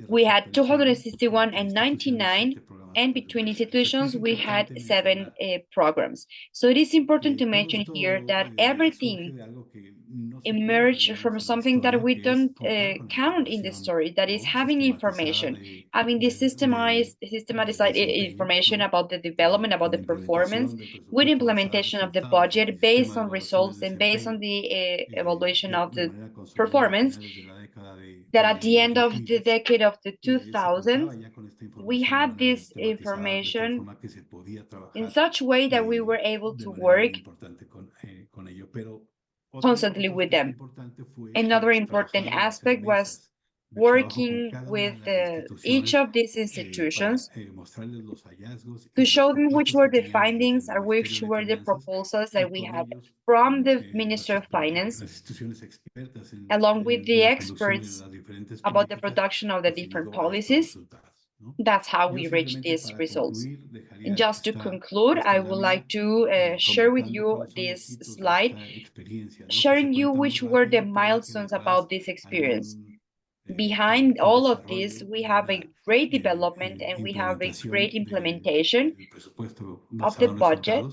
We had 261 and 99, and between institutions, we had 7 programs. So it is important to mention here that everything emerged from something that we don't count in the story, that is having information, having this systematized information about the development, about the performance, with implementation of the budget based on results and based on the evaluation of the performance, that at the end of the decade of the 2000s, we had this information in such a way that we were able to work constantly with them. Another important aspect was working with each of these institutions to show them which were the findings and which were the proposals that we had from the Ministry of Finance, along with the experts about the production of the different policies. That's how we reached these results. And just to conclude, I would like to share with you this slide, sharing you which were the milestones about this experience. Behind all of this, we have a great development and we have a great implementation of the budget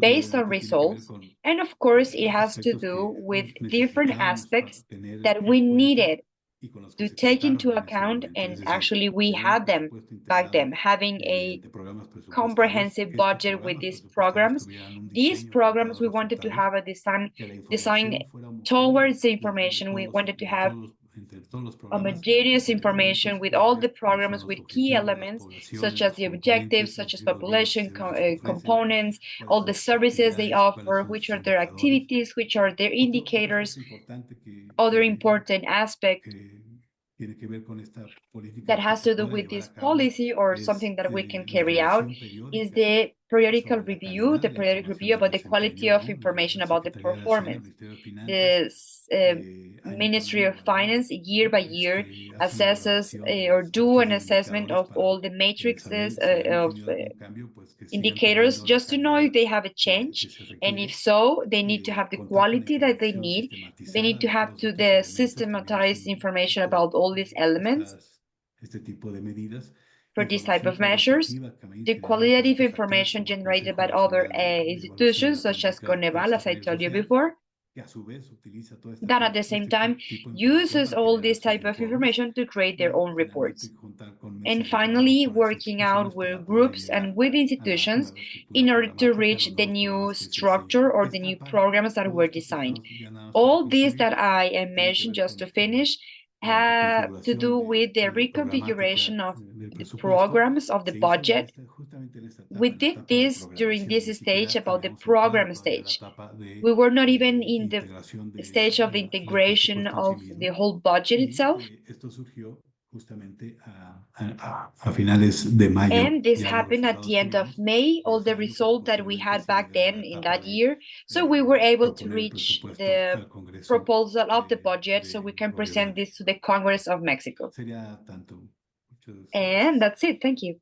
based on results. And of course, it has to do with different aspects that we needed to take into account, and actually we had them back then, having a comprehensive budget with these programs. These programs, we wanted to have a design towards the information. We wanted to have homogeneous information with all the programs, with key elements such as the objectives, such as population components, all the services they offer, which are their activities, which are their indicators. Other important aspect that has to do with this policy or something that we can carry out is the periodical review, the periodic review about the quality of information about the performance. The Ministry of Finance year by year assesses or do an assessment of all the matrices of indicators just to know if they have a change, and if so, they need to have the quality that they need. They need to have to the systematized information about all these elements for this type of measures. The qualitative information generated by other institutions, such as Coneval, as I told you before, that at the same time uses all this type of information to create their own reports. And finally, working out with groups and with institutions in order to reach the new structure or the new programs that were designed. All these that I mentioned, just to finish, have to do with the reconfiguration of the programs of the budget. We did this during this stage about the program stage. We were not even in the stage of the integration of the whole budget itself. And this happened at the end of May, all the result that we had back then in that year. So we were able to reach the proposal of the budget so we can present this to the Congress of Mexico. And that's it. Thank you.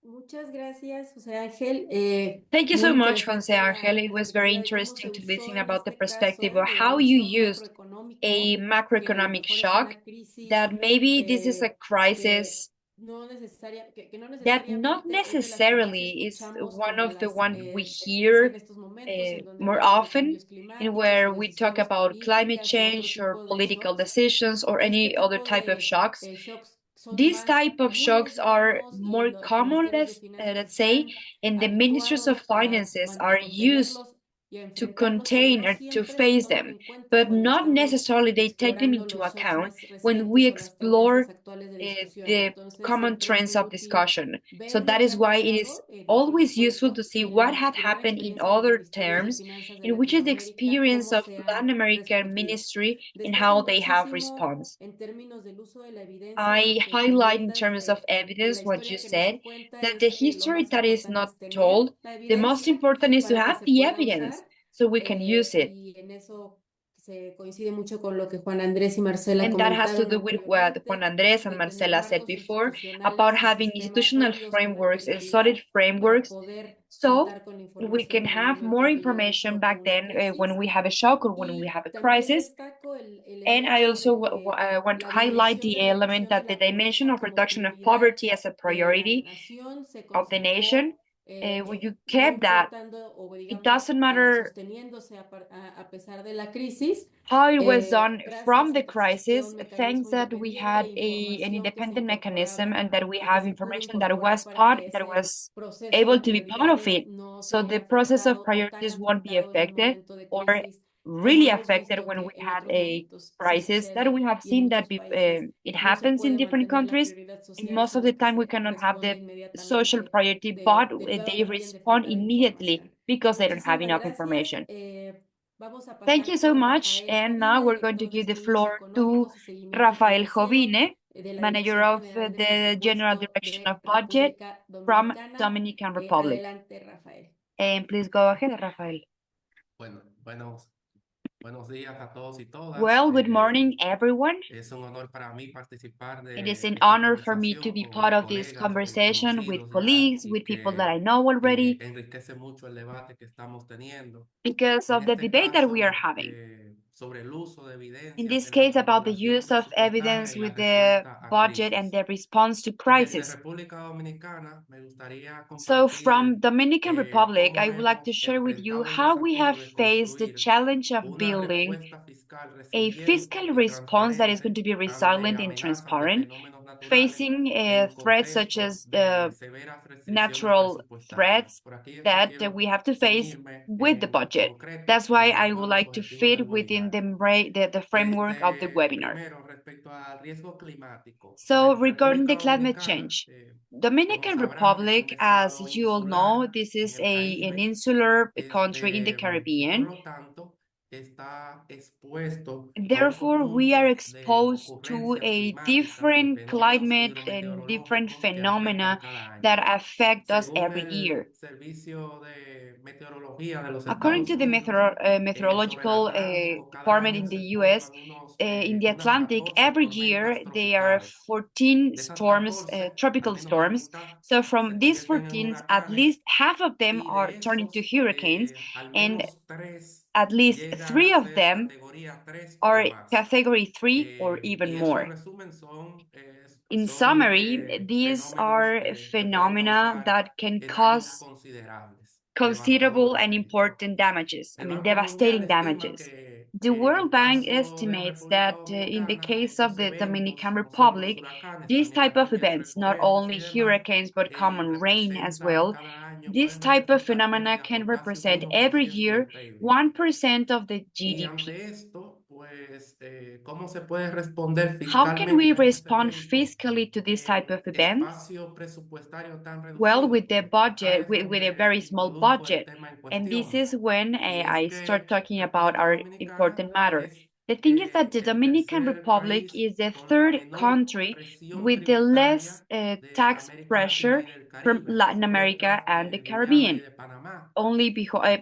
Muchas gracias, José Ángel. Thank you so Muy much, José interesante Ángel. la It was very perspectiva de cómo interesting se to usó listen en about the este perspective caso of de how un you shock used a macroeconómico que a lo macroeconomic mejor es shock, una crisis that maybe this is a que crisis no that not necesariamente es de las que más necessarily is escuchamos one como of the las one we que es en hear estos momentos en donde more hablamos de often, cambios in climáticos o where we talk decisiones about climate políticas o otro change or tipo de political shocks. decisions or Este any other tipo type of de shocks. shocks son These más type of comunes, shocks are digamos, y more los common, ministerios de finanzas let's say, están and the ministries of habituados finances a are used contenerlos y a to enfrentarlos, pero contain no or to siempre se face toman them, en cuenta but cuando not estamos necessarily they take them explorando into los shocks account más when we recientes o las explore tendencias actuales de discusión. the Entonces, common siempre es trends muy of útil discussion. So ver lo that que is ha why it is pasado, lo que always por useful to ejemplo, see en what la had primera happened in experiencia de los other ministerios de terms, finanzas de and which is the Latinoamérica, experience cómo of se Latin han American respondido. ministry and Destaco how they have muchísimo response. en términos del uso de la evidencia I lo que highlight in comentas terms of de la evidence what you historia que no said, se cuenta that the es que lo history más that is importante not es tener told, la the most evidencia important is to para que have se the pueda evidence usar so we can use it. y en eso se coincide mucho con lo que Juan Andrés y Marcela And that has to comentaron do with what Juan anteriormente, Andrés and de tener Marcela said marcos before about institucionales y having sistemas institutional sólidos con frameworks and credibilidad solid para frameworks poder so contar con we can información en have more momentos de ya un information shock o back una then when crisis. we have a shock or when we Y have a también crisis. destaco el And I elemento also de que want to la highlight dimensión the de element reducción de that the la dimension pobreza of como reduction of prioridad poverty as a de la priority nación se of the nation, conservó, you no kept that. importando o It digamos doesn't matter sosteniéndose a pesar de la crisis, how it was done from gracias the a que existía crisis, un thanks mecanismo that we independiente had e an información que se independent mechanism incorporaba and that we y que have se pudo information that incorporar was para part, que that ese was proceso able de to be part of prioridades it. no se So the viera process of afectado o tan priorities won't be afectado en un affected momento de or crisis como really hemos affected visto when we que en had otros a momentos sí crisis that sucede we have y en seen that muchos países it no se happens in puede different mantener la countries. prioridad And social, most of the sino que time we se cannot have responde the social inmediatamente priority, but derivado they también de respond falta de immediately información. because they don't have Muchísimas enough gracias. information. Vamos a Thank you pasar so con much. Rafael And now Jovine, we're going to director de give the Estudios floor to Económicos y Seguimiento Rafael Financiero Jovine, de la manager Dirección of General de the General Presupuesto Direction de of Budget República from Dominicana. Dominican Republic. Adelante, Rafael. And please go ahead, Rafael. Bueno, buenos días a todos y todas. Well, good morning, everyone. Es un honor para mí participar It is de an esta honor for me to conversación be con part of this colegas conversation with conocidos ya colleagues, y with people that I que know already, enriquece mucho el debate que estamos teniendo. because En of the este debate that we are caso, having. sobre el uso de In evidencias this en la case, about the formulación use of presupuestaria evidence y la with the respuesta a budget and crisis. the response to De crisis. República Dominicana me gustaría So compartir from Dominican Republic, cómo I would like to hemos share with you enfrentado el how we have desafío de faced the construir challenge of una building respuesta fiscal a resiliente fiscal y response that is going transparente to be ante resilient and amenazas de transparent, fenómenos naturales facing en un threats such contexto as de severas restricciones natural presupuestarias. threats Por aquí yo that quiero we have to face ceñirme with the en budget. concreto That's en why I would relación a los like to objetivos del fit within webinar. the framework of the webinar. Primero, respecto al riesgo climático. So regarding República the climate Dominicana, change, como Dominican sabrán, es un Republic, as estado you all know, insular this en is el an Caribe insular country in the y por Caribbean. lo tanto está expuesto a un Therefore, we are conjunto de exposed to ocurrencias a climáticas y different fenómenos climate and different hidrometeorológicos que afectan phenomena cada año. that affect us Según every year. el Servicio de Meteorología de los According Estados to the Unidos, sobre el meteorological Atlántico cada department año in the se US, forman in the unas Atlantic, 14 every tormentas year there are tropicales. 14 De esas storms, 14, al tropical menos la storms. mitad So se from these convierten en 14, at huracanes least half of them y are de turning to esos, hurricanes, al and menos 3 at least llegan three a of ser them categoría 3 o are más. category 3 or even Y eso en more. resumen In son summary, these fenómenos are que pueden phenomena causar that can daños cause considerables, considerable devastadores, and de hecho. important damages, I El mean, Banco Mundial devastating estima damages. que The en el World Bank caso de estimates República that in the Dominicana, case of estos the Dominican eventos, no solo los Republic, huracanes, these también type las of lluvias events, not recurrentes y only demás, hurricanes but common rain as representan well, cada año, this pueden type of representar phenomena pérdidas can por casi un represent 1% every del year PIB. 1% of the Y GDP. ante esto, pues, ¿cómo se puede responder How can we fiscalmente a estos respond eventos fiscally to this en type of un events? espacio presupuestario tan Well, reducido? with the Acá budget, es with a donde very small introduzco el budget. tema en And this cuestión. is when Y es I start que talking about República our Dominicana important matter. es The thing is that the el Dominican tercer Republic país is the con la third menor country presión with the less tributaria de tax América Latina pressure y del from Caribe. Latin Solo America detrás and the de Guyana y Caribbean. de Panamá. Only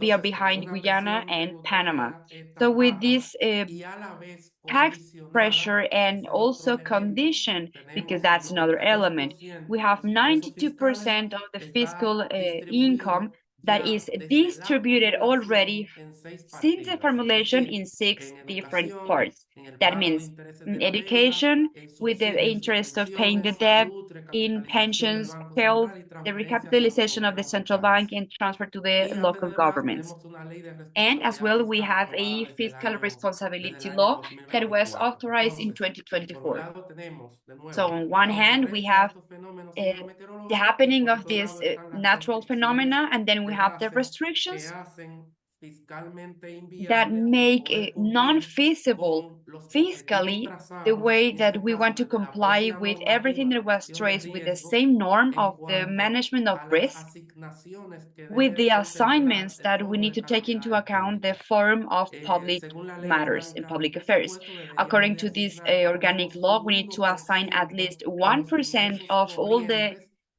we are Entonces, con behind una Guyana presión and Panama. tributaria So with tan this baja y a la vez tax condicionada, pressure ese and es el otro also elemento, condition, because tenemos el that's another element, we 92% de have los ingresos fiscales 92% of the fiscal está income distribuido that is ya desde la distributed already formulación en 6 since the partidas, es formulation decir, in six en different educación, parts. en el That pago de means intereses in de la deuda, education, en with the subsidios de interest of paying the pensiones, debt, salud, in recapitalización del pensions, Banco health, Central y the transferencias a los recapitalization of the gobiernos central bank locales. and transfer to the Y antes local de más, governments. tenemos una ley de And as responsabilidad well, we fiscal have aprobada a fiscal desde el responsibility año law that was 2024. authorized in Entonces, por un 2024. lado tenemos, de So nuevo, on la one hand, we ocurrencia de have estos fenómenos uh, the hidrometeorológicos y happening por of otro this lado están las natural restricciones phenomena, and then we de have the base que restrictions hacen fiscalmente that inviable el make poder it cumplir non-feasible con los objetivos fiscally the trazados, way en that este we want caso to desde la comply propia with everything normativa that de was gestión de traced with the riesgo same norm en of the cuanto management of a las risk, asignaciones que with debe the contemplar assignments el that we Fondo need de to take into Calamidades account the Públicas. form of public Según la Ley matters and Orgánica del public affairs. Presupuesto, deberíamos According de to this asignar al organic menos law, un we need to assign at 1% least de los 1% ingresos of all the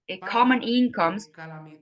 corrientes common para, incomes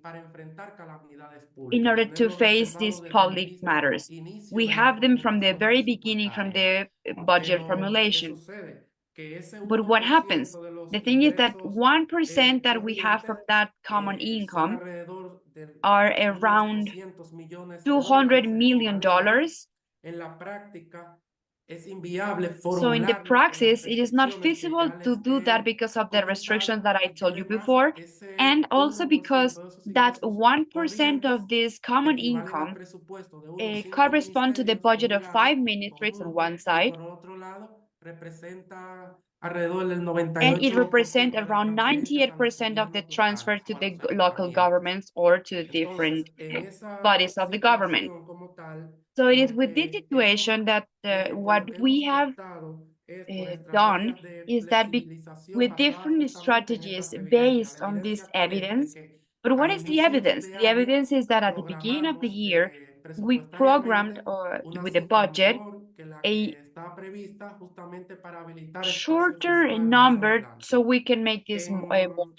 para enfrentar calamidades in públicas, order to tenerlo face reservado these desde el public mismo matters. inicio We de la have them from the formulación very beginning, from presupuestaria. the budget Pero, ¿qué formulation. sucede? Que ese But what happens? 1% de The los thing is that ingresos 1% that we have from corrientes that common son income alrededor de are unos around $200 millones $200 en million. equivalentes. En la práctica es inviable So in the formularlo por las praxis, it is not restricciones que feasible ya to les do that he because of the restrictions comentado that I y que told you además before, and ese also 1% because de esos that ingresos 1% of corrientes this common equivalen al income presupuesto de unos 5 correspond to the ministerios, por budget un of five lado, ministries on one conjunto, y side, por otro lado, representa alrededor del and it 98% represents de las around transferencias a los 98% of the gobiernos transfer locales to o a los the local ayuntamientos. governments or to the Entonces, different en esa bodies of the government. situación como tal, So it is lo with this que situation that por what lo que we hemos have optado es por done estrategias de is that flexibilización with basadas different justamente en strategies estas evidencias. based La on this evidencia, ¿cuál es? De evidence. que But what a is the inicios evidence? de The año evidence is that at the beginning of the programamos year, we programmed presupuestariamente una with a cifra budget menor que la a que está prevista justamente para habilitar espacio shorter fiscal más number so adelante. we can make this more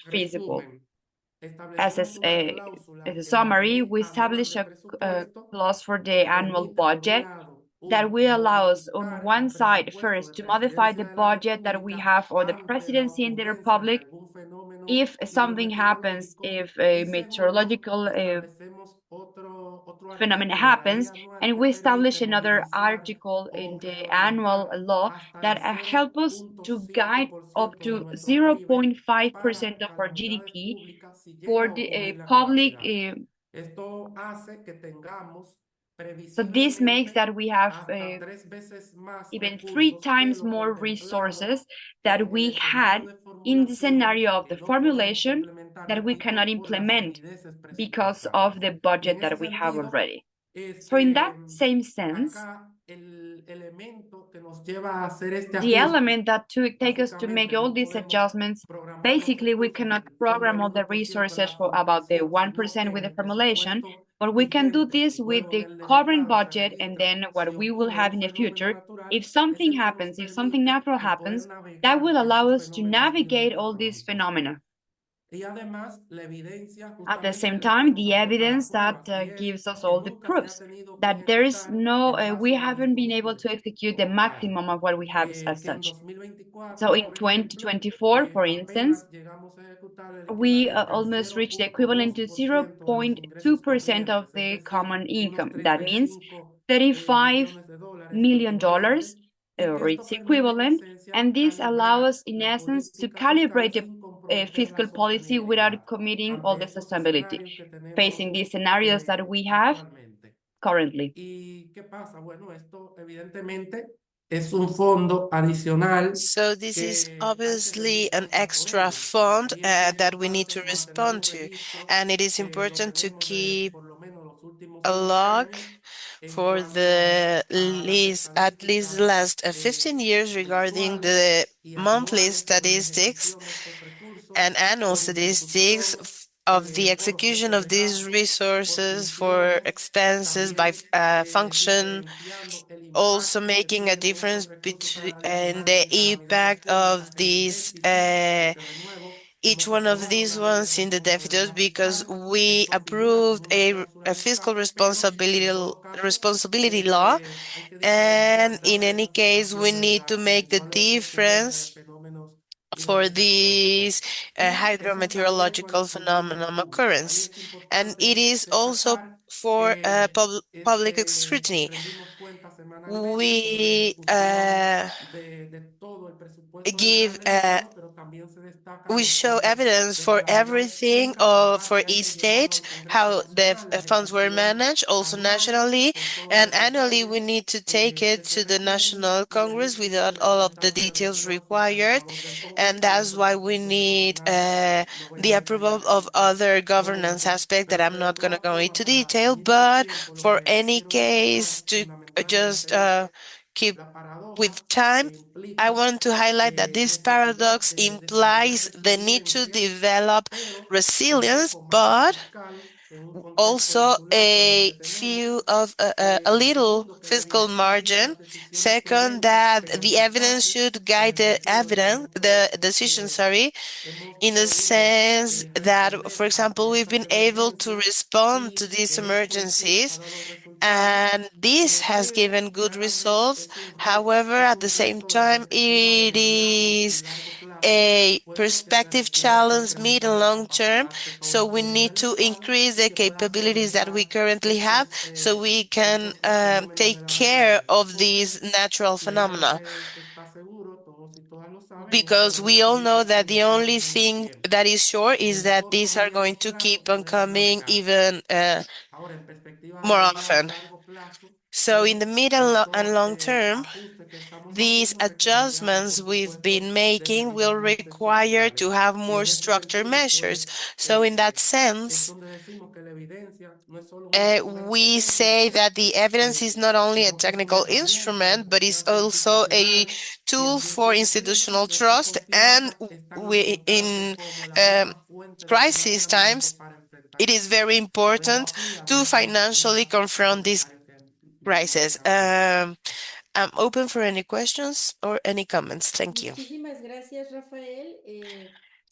En feasible. resumen, As establecimos una as cláusula a en la summary, ley we anual established de a presupuesto clause for the que annual permite, por un budget lado, that uno, will allow us on modificar el one side presupuesto de first to modify the presidencia de la budget that we República have or the ante la presidency in the ocurrencia de republic algún fenómeno if something happens, hidrometeorológico. if a Y segundo, meteorological establecemos otro phenomena artículo de la ley happens, anual and que we establish permite another movilizar article o in the annual reorientar law hasta el that help us to guide up 0.5% de to nuestro PIB para 0.5% of our calamidades GDP públicas si llega for a the ocurrir la public. calamidad. Esto hace que tengamos So this makes previsiblemente that we have hasta 3 veces más even three recursos que times lo more contemplado resources that en el we had escenario de in the formulación scenario of que the no podemos formulation implementar, that we cannot repito, por las implement rigideces because of presupuestarias. the Y en budget ese that we have sentido, already. So in that este, same sense, acá el elemento que nos lleva a hacer este the ajuste, element that to take us to make básicamente all no these podemos adjustments, programar los basically we recursos cannot del fondo program del all the 1% en resources la for about the formulación, sino 1% que with en the el formulation, presupuesto But we can do this with the current budget and then what we will have in the future. If something happens, if something natural happens, that will allow us to navigate all these phenomena. At the same time, the evidence that gives us all the proofs that there is no, we haven't been able to execute the maximum of what we have as such. So in 2024, for instance, we almost reached the equivalent to 0.2% of the common income. That means $35 million, or its equivalent. And this allows us, in essence, to calibrate the fiscal policy without committing all the sustainability, facing these scenarios that we have currently. So this is obviously an extra fund that we need to respond to, and it is important to keep a log for the least at least the last 15 years regarding the monthly statistics and annual statistics of the execution of these resources for expenses by function, also making a difference between the impact of these each one of these ones in the deficit, because we approved a fiscal responsibility law, and in any case we need to make the difference for these hydrometeorological phenomenon occurrence, and it is also for public scrutiny. We give we show evidence for everything for each state, how the funds were managed, also nationally, and annually we need to take it to the National Congress without all of the details required, and that's why we need the approval of other governance aspects that I'm not going to go into detail, but for any case to just keep with time, I want to highlight that this paradox implies the need to develop resilience, but also a little fiscal margin. Second, that the evidence should guide the decision, sorry, in the sense that, for example, we've been able to respond to these emergencies, and this has given good results. However, at the same time, it is a perspective challenge mid and long term. So we need to increase the capabilities that we currently have so we can take care of these natural phenomena. Because we all know that the only thing that is sure is that these are going to keep on coming even more often. So in the middle and long term, these adjustments we've been making will require to have more structured measures. So in that sense, we say that the evidence is not only a technical instrument, but is also a tool for institutional trust. And in crisis times, it is very important to financially confront this crisis. I'm open for any questions or any comments. Thank you. Muchísimas gracias, Rafael.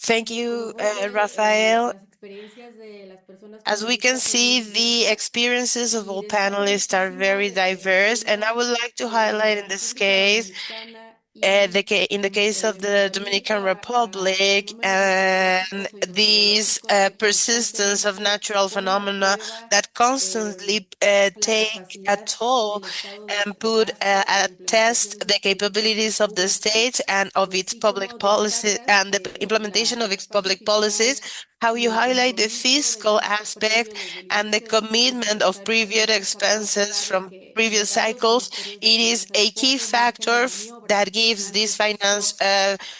Thank Como you, podemos ver, Rafael. las experiencias de las personas As we can panelistas son muy see, the diversas experiences of y all destaco panelists are very muchísimo diverse, and I una would like to highlight en in la this República case, Dominicana y in the case of el the enfrentamiento Dominican a Republic fenómenos and meteorológicos o these hidrometeorológicos que persistence of constantemente natural ponen a phenomena prueba that constantly la take a capacidad toll del Estado and de put gasto y de at test implementación de the sus políticas capabilities of the públicas, state and of its así public como policy destacas and the implementation of el its espacio public policies, fiscal how y you el highlight the compromiso de fiscal gasto aspect previo desde el and the inicio de su ciclo commitment of presupuestario previous tenemos a expenses constatar de from que previous dados el cycles. historial It is a presupuestario key poco margen de factor maniobra that gives these ante shocks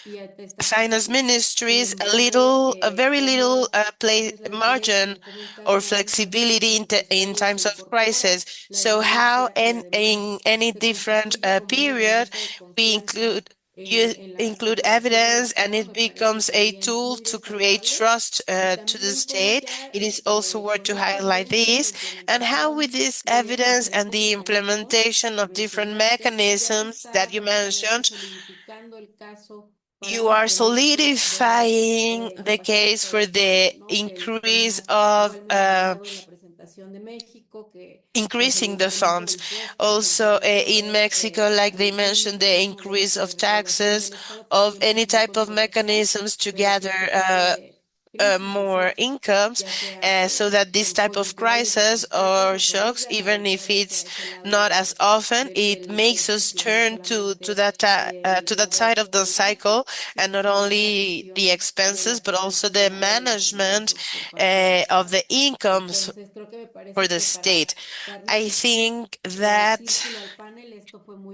y ante estos finance escenarios. Sin ministries embargo, a very little ¿cuál play es la diferencia margin en cómo están or organizados sus flexibility in presupuestarios que times of crisis. incorpora la So how evidencia y además in any se different constituye como un period elemento de we confianza include You include evidence and it becomes a tool to create trust to the state. It is also worth to highlight this and how with this evidence and the implementation of different mechanisms that you mentioned, you are solidifying the case for the increase of increasing the funds. Also, in Mexico, like they mentioned, the increase of taxes, of any type of mechanisms to gather more incomes, so that this type of crisis or shocks, even if it's not as often, it makes us turn to that side of the cycle, and not only the expenses but also the management of the incomes for the state. I think that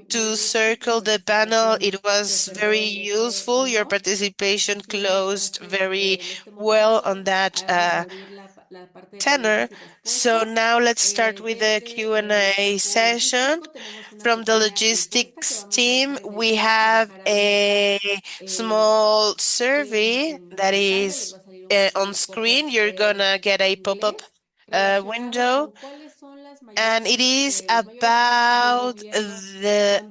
to circle the panel, it was very useful. Your participation closed very well on that tenor. So now let's start with the Q&A session. From the logistics team, we have a small survey that is on screen. You're gonna get a pop-up window, and it is about the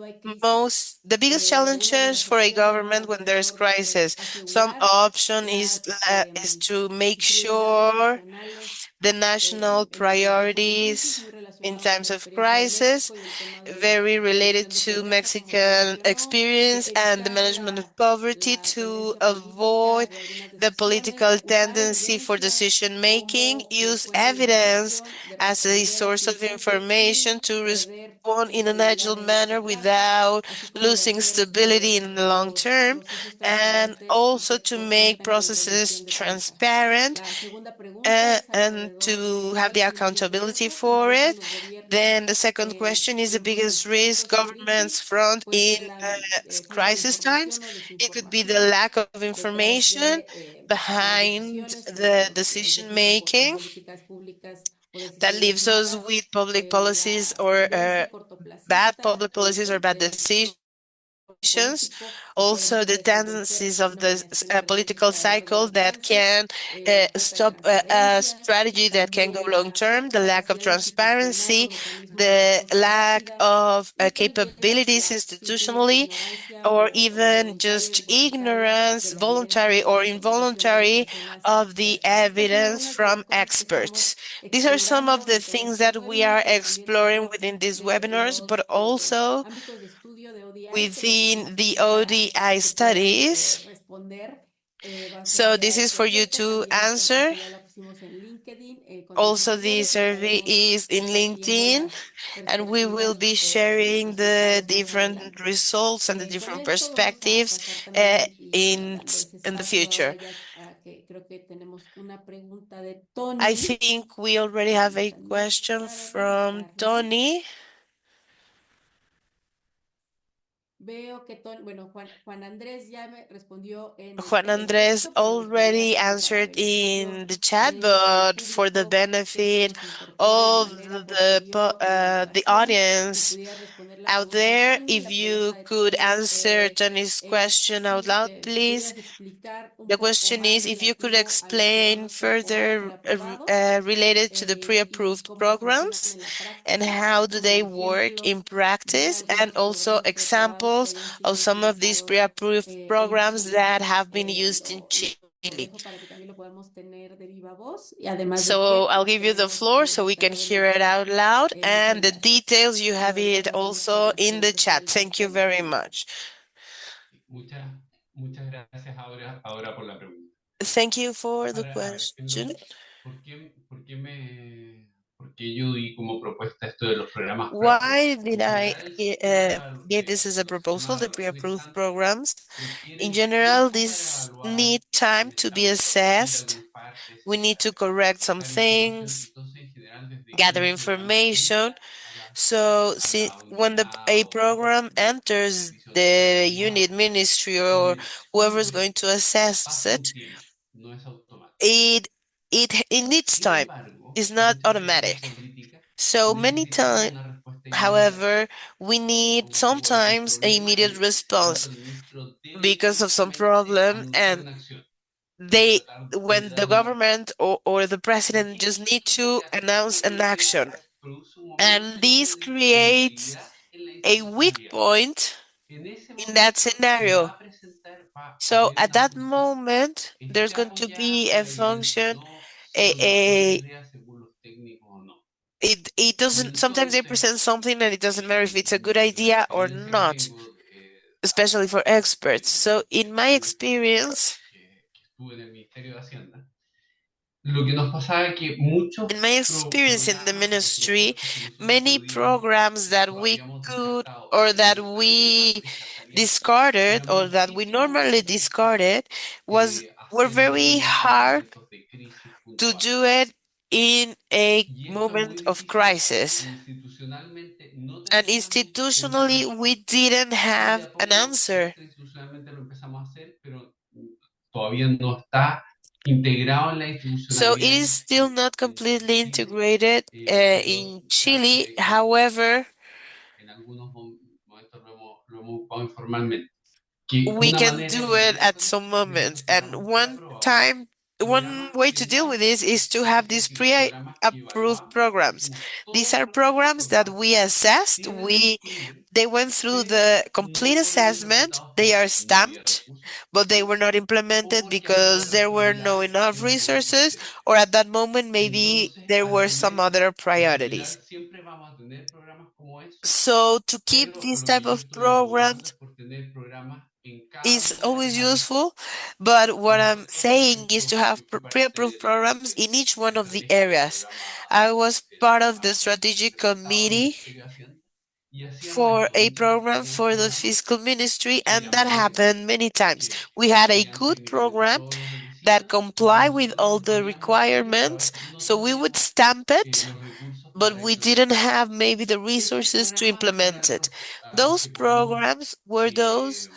biggest challenges for a government when there's crisis. Some option is to make sure the national priorities in times of crisis, very related to Mexican experience and the management of poverty, to avoid the political tendency for decision making, use evidence as a source of information to respond in an agile manner without losing stability in the long term, and also to make processes transparent and to have the accountability for it. Then the second question is the biggest risk governments front in crisis times. It could be the lack of information behind the decision making that leaves us with public policies or bad public policies or bad decisions. Also, the tendencies of the political cycle that can stop a strategy that can go long term, the lack of transparency, the lack of capabilities institutionally, or even just ignorance, voluntary or involuntary, of the evidence from experts. These are some of the things that we are exploring within these webinars, but also within the ODI studies. So this is for you to answer. Also, the survey is in LinkedIn, and we will be sharing the different results and the different perspectives in the future. I think we already have a question from Tony. Juan Andrés already answered in the chat, but for the benefit of the audience out there, if you could answer Tony's question out loud, please. The question is if you could explain further related to the pre-approved programs and how do they work in practice, and also examples of some of these pre-approved programs that have been used in Chile. So I'll give you the floor so we can hear it out loud, and the details you have it also in the chat. Thank you very much. Muchas gracias ahora por la pregunta. Thank you for the A ver, question. ¿por qué yo di como propuesta esto de los programas pre-approved? Why did En I general, give this as a proposal, the pre-approved programs? In requieren general, tiempo para these evaluar need el time to be estado de partida de assessed. un parque, We need to etcétera, correct some buscar información. things, Entonces, en general, desde que gather un programa information. entra So a la when unidad a o program al enters servicio de the calidad, unit ministry or whoever is going to assess pasa un it, tiempo, no es automático. it needs Sin time. embargo, It's not muchas veces las automatic. políticas So many necesitamos times, una respuesta inmediata, however, we need como tipo de sometimes an problema immediate que tanto response. el ministro because of some problem, anunciar and una acción y they de when the dar un paso. government or the president just need Esto to que hace es announce que an action, produce un and momento this de creates inestabilidad en la a weak institucionalidad. point En ese in that momento se va scenario. a presentar, va a So haber at una that función moment, there's esté going to be apoyada a por evidencia, function, no según lo que se a crea, según los técnicos o no. it doesn't, sometimes they Entonces, present something and it doesn't matter if it's a good la idea or experiencia que not, tengo especially for experts. So de in my años experience, que estuve en el Ministerio de Hacienda, lo que nos pasaba es que muchos in my experience in the programas o ministry, propuestas que nosotros many programs that lo we habíamos could descartado, or y that no solamente we descartaríamos, discarded or eran that we muchísimo más normally difíciles discarded were hacerlo en very hard momentos de crisis to puntuales. do it in a Y esto es muy moment of difícil porque crisis. institucionalmente no And teníamos una institutionally, we respuesta. didn't Y de have a an poco answer. extrainstitucionalmente lo empezamos a hacer, pero todavía no está integrado en la So it institucionalidad is still not en completely Chile, integrated pero in Chile. However, en algunos momentos lo hemos ocupado informalmente. Que we una can manera do it at directa some de que esto moments. fuera And más one preaprobado time, one era way to deal with firmar this is to have these programas que pre-approved evaluamos, programs. hicimos todo These el are proceso programs por that parte, we assessed. tienen el estudio, They went through pero the complete no corren los assessment. resultados They are porque no había stamped, recursos but they were not o implemented porque había because otras there were no prioridades enough en los otros resources, ministerios. or at that moment, maybe Entonces, there al were some tener other en general priorities. siempre vamos a tener programas como eso, So to keep pero this lo que type yo of estoy abogando es programs por tener programas en cada is una de las always áreas useful, but que what I'm nosotros, por saying is to ejemplo, have yo fui parte pre-approved del programs in each one de of the estrategia del areas. programa I was part of the que strategic representaba al committee Ministerio de Hacienda y hacíamos for esto a en muchos program for the programas fiscal ministry, que and eran that buenos, happened many times. que We had a cumplían good técnicamente program todos los that requisitos y que comply with nosotros all los the poníamos en estudio, pero a requirements, veces no so we would teníamos stamp it, los recursos but para we didn't implementarlo. have maybe the Estos resources to programas implement eran it. a los Those que podemos programs were eh, those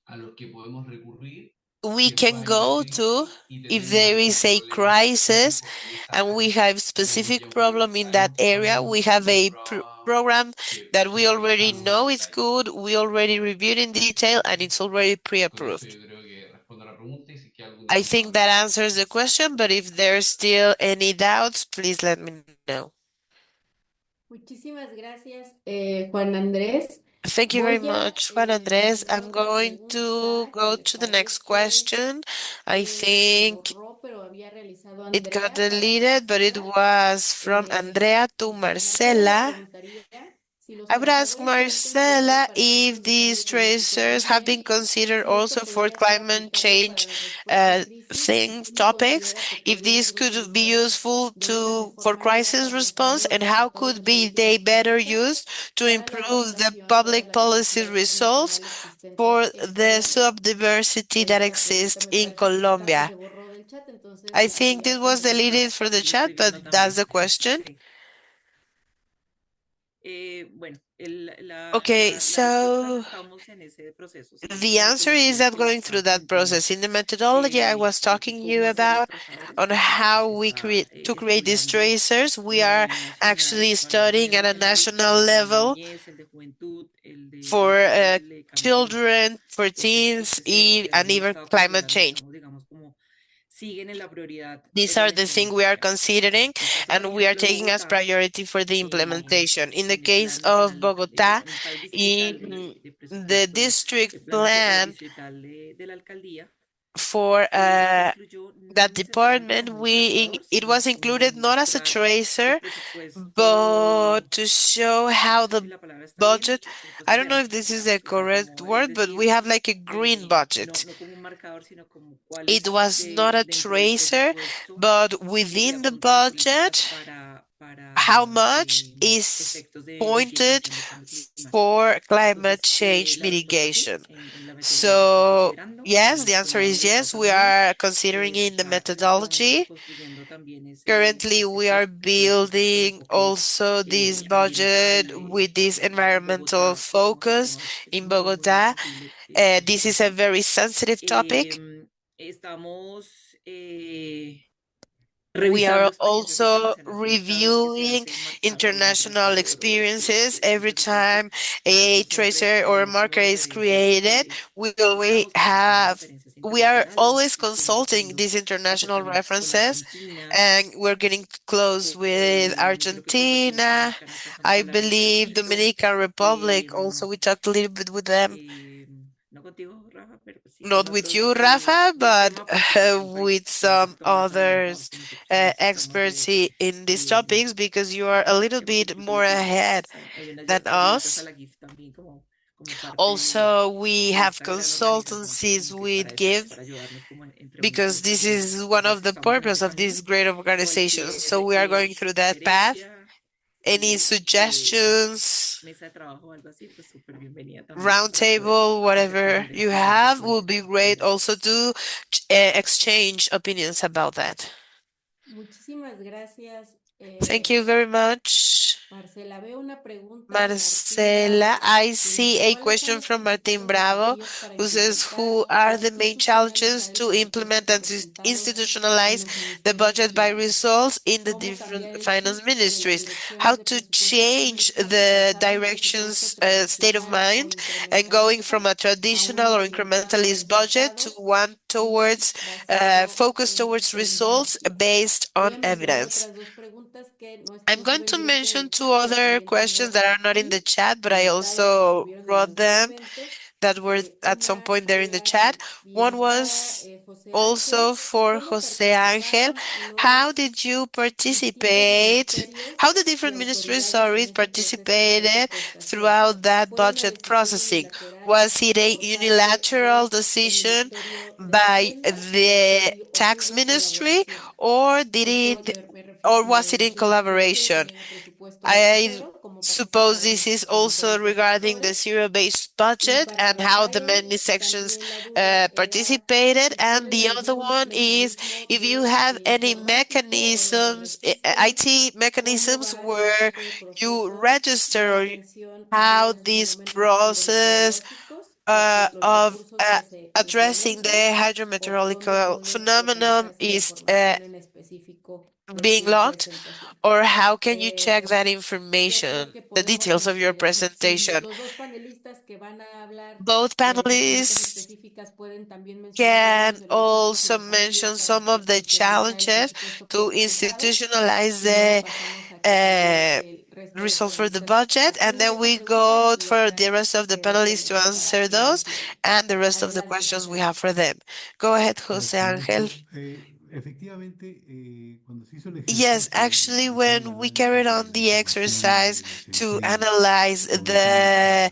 a los que podemos recurrir we si después can hay una go to crisis y if tenemos there algún is a problema crisis específico en esa and we área. have Tenemos ya specific un programa. problem in that Sabemos que area. We estamos have súper a probados, program that que we already revisamos en know is detalle. good, we already reviewed in detail, and it's already Con eso pre-approved. yo creo que respondo a la pregunta y si queda alguna I duda think me that avisa. answers the question, but if there's still any doubts, please let me know. Muchísimas gracias, Juan Andrés. Thank you very Voy a much, Juan Andres. mandar I'm otra going to pregunta que go me to the next parece question. I que se think borró, pero había realizado it got Andrea para deleted, but it Marcela. was from Andrea to Dice, Marcela le Marcela. preguntaría si los I would ask trazadores se han considerado Marcela para if efectos de these cambio climático tracers have been también, considered si esto also for podría ser climate aplicable change para la respuesta a crisis y things, cómo topics, considera que if podrían these ser could be utilizados useful de una for mejor manera crisis para response, mejorar los and how resultados de could be política they better pública used to para la improve the adaptación, dada public la policy diversidad results nacional existente for en the Colombia. subdiversity that Esta pregunta exists me in parece que está que Colombia. se borró del chat, entonces I la voy think a this was hacer de deleted nuevo. for the Sí, lo estoy chat, but viendo that's también. the question. Sí. Bueno, Okay, la respuesta es so estamos en ese proceso, ¿sí? the La answer is metodología that que les going estaba through that comentando, process in the methodology I was de talking you cómo hacer los about trazadores, on pues sí, how se we está create to create these estudiando tracers, we a are nivel nacional actually para el de studying at a nacional, national el de level niñez, el de juventud, el de for incluso el de cambio climático. children, for teens, and Han even estado climate considerando, change. estamos, digamos, como siguen en la prioridad These de are la the things we are implementación. considering, El caso, por and we are ejemplo, de taking as Bogotá, priority for the implementation. In the en el case Plan of Nacional, Bogota, en el Plan Distrital in de the Presupuesto, district el Plan plan Distrital de la Alcaldía, for se incluyó no that necesariamente department, como un trazador, it sino was como included not as a mostrar el tracer, but presupuesto, to show how no sé si the la palabra está bien, budget, presupuesto I don't know if verde, this is the digamos, o sea, correct como es word, but we decir, have like a green budget. no como un marcador, sino como It cuáles was not a dentro del tracer, presupuesto but se within the apuntan políticas budget, how much is efectos de pointed mitigación de cambio climático. for climate Entonces, change la respuesta es sí, mitigation. en la metodología se está So, considerando, yes, the answer is Colombia lo está yes. We también, are considering se in the está en este momento methodology. construyendo también Currently, we are ese presupuesto de building enfoque also this budget ambiental with this en environmental Bogotá, digamos, focus es in muy Bogota. sensible el This is a presupuesto. very sensitive topic. Estamos, eh, We revisar are los países also extranjeros afectados que se reviewing hace marcado en el international trasfondo experiences de este every presupuesto. time a Siempre tracer or a marker tenemos is referencias created. globales We y always estamos consultando have referencias we are internacionales. always Estamos consulting haciendo these international acercamientos con references, Argentina, and we're getting close with creo que con República Argentina. Dominicana alcanzamos a I hablar un believe pedacito. Dominican Republic also, we talked a little bit with them. No contigo, Rafa, pero sí Not con with otros you, Rafa, del but tema, porque pues son with países con los que some actualmente trabajamos, others con los que actualmente tratamos experts de, in these eh, topics, because you are a little hemos bit hecho more publicidad, ahead hay unas than ayuditas a us. la GIF también como parte Also, we de have esta gran organización consultancies que es with para eso, GIVE, para ayudarnos como entre because muchos this is one países of que the estamos en purpose este of camino. these great organizations. So Cualquier we are going through that path. sugerencia, Any suggestions, mesa de trabajo o algo así, pues súper bienvenida también para poder roundtable, whatever intercambiar you experiencias have, con, will be con great eso. also to exchange opinions about that. Muchísimas gracias, Thank you very much, Marcela. Veo una pregunta de Martín Marcela. Bravo I que see dice, a ¿cuáles son question los from Martin principales Bravo, desafíos para who says, implementar who o are the main challenges institucionalizar el to presupuesto implement por and resultados en institutionalize los the ministerios de budget by finanzas? results in the ¿Cómo different cambiar el finance chip de las ministries? How direcciones de to presupuesto change públicas y the pasar de un presupuesto directions state of tradicional o mind, and going from incrementalista a a traditional uno or orientado a incrementalist budget to resultados one y towards basado focus en towards results evidencia? based Voy on a mencionar evidence? otras dos preguntas que no I'm están going to subvenida aquí en mention el two chat, pero other también questions tengo that are not in the aquí chat, but en I detalle que also estuvieron en wrote los them documentos. that were at some Una point there in the era chat. que One preguntaba was José also Ángel, for ¿cómo Jose Angel. participaron How los did you distintos participate? ministerios How the y different ministries, autoridades en sorry, ese proceso de participated presupuestación? throughout that ¿Fue una budget decisión processing? unilateral Was it a por parte unilateral del decision Ministerio de by Hacienda the o si tax hubo ministry, colaboración? or did Esto it, me was it in refiero a que no quiere collaboration? poner el presupuesto desde I cero, cómo suppose participaron this is los also diferentes regarding the sectores. zero-based Y budget para and how the Rafael, many sections también la duda era participated. si And tienen the other algún one is mecanismo if you de have any informático o de mechanisms, registro, IT cómo mechanisms, va en where este you proceso de register, or atención a how riesgos this fenómenos process hidrometeorológicos, los of recursos que se addressing the incrementan o de hydrometeorological dónde phenomenon localizarse la is información en específico de being su locked, presentación. or how can you check Pues that yo creo information, que the podemos details of your iniciar. Si presentation? los dos panelistas que van a hablar Both de sus preguntas panelists específicas pueden también mencionar algunos can de los retos y also desafíos mention para some of the institucionalizar el challenges presupuesto por to resultados. institutionalize Y luego the pasamos a que también uh, el resto de results for the panelistas budget, and atiendan then esta we pregunta go y for the otras rest of the panelists to preguntas para answer those finales y and the rest of the adelante, questions José we have Ángel. for them. Go ahead, Jose Gracias, Angel. Marco. Efectivamente, cuando se hizo el Yes, ejercicio actually, de hacer un when we análisis carried de on la the información y exercise del to desempeño analyze proveniente the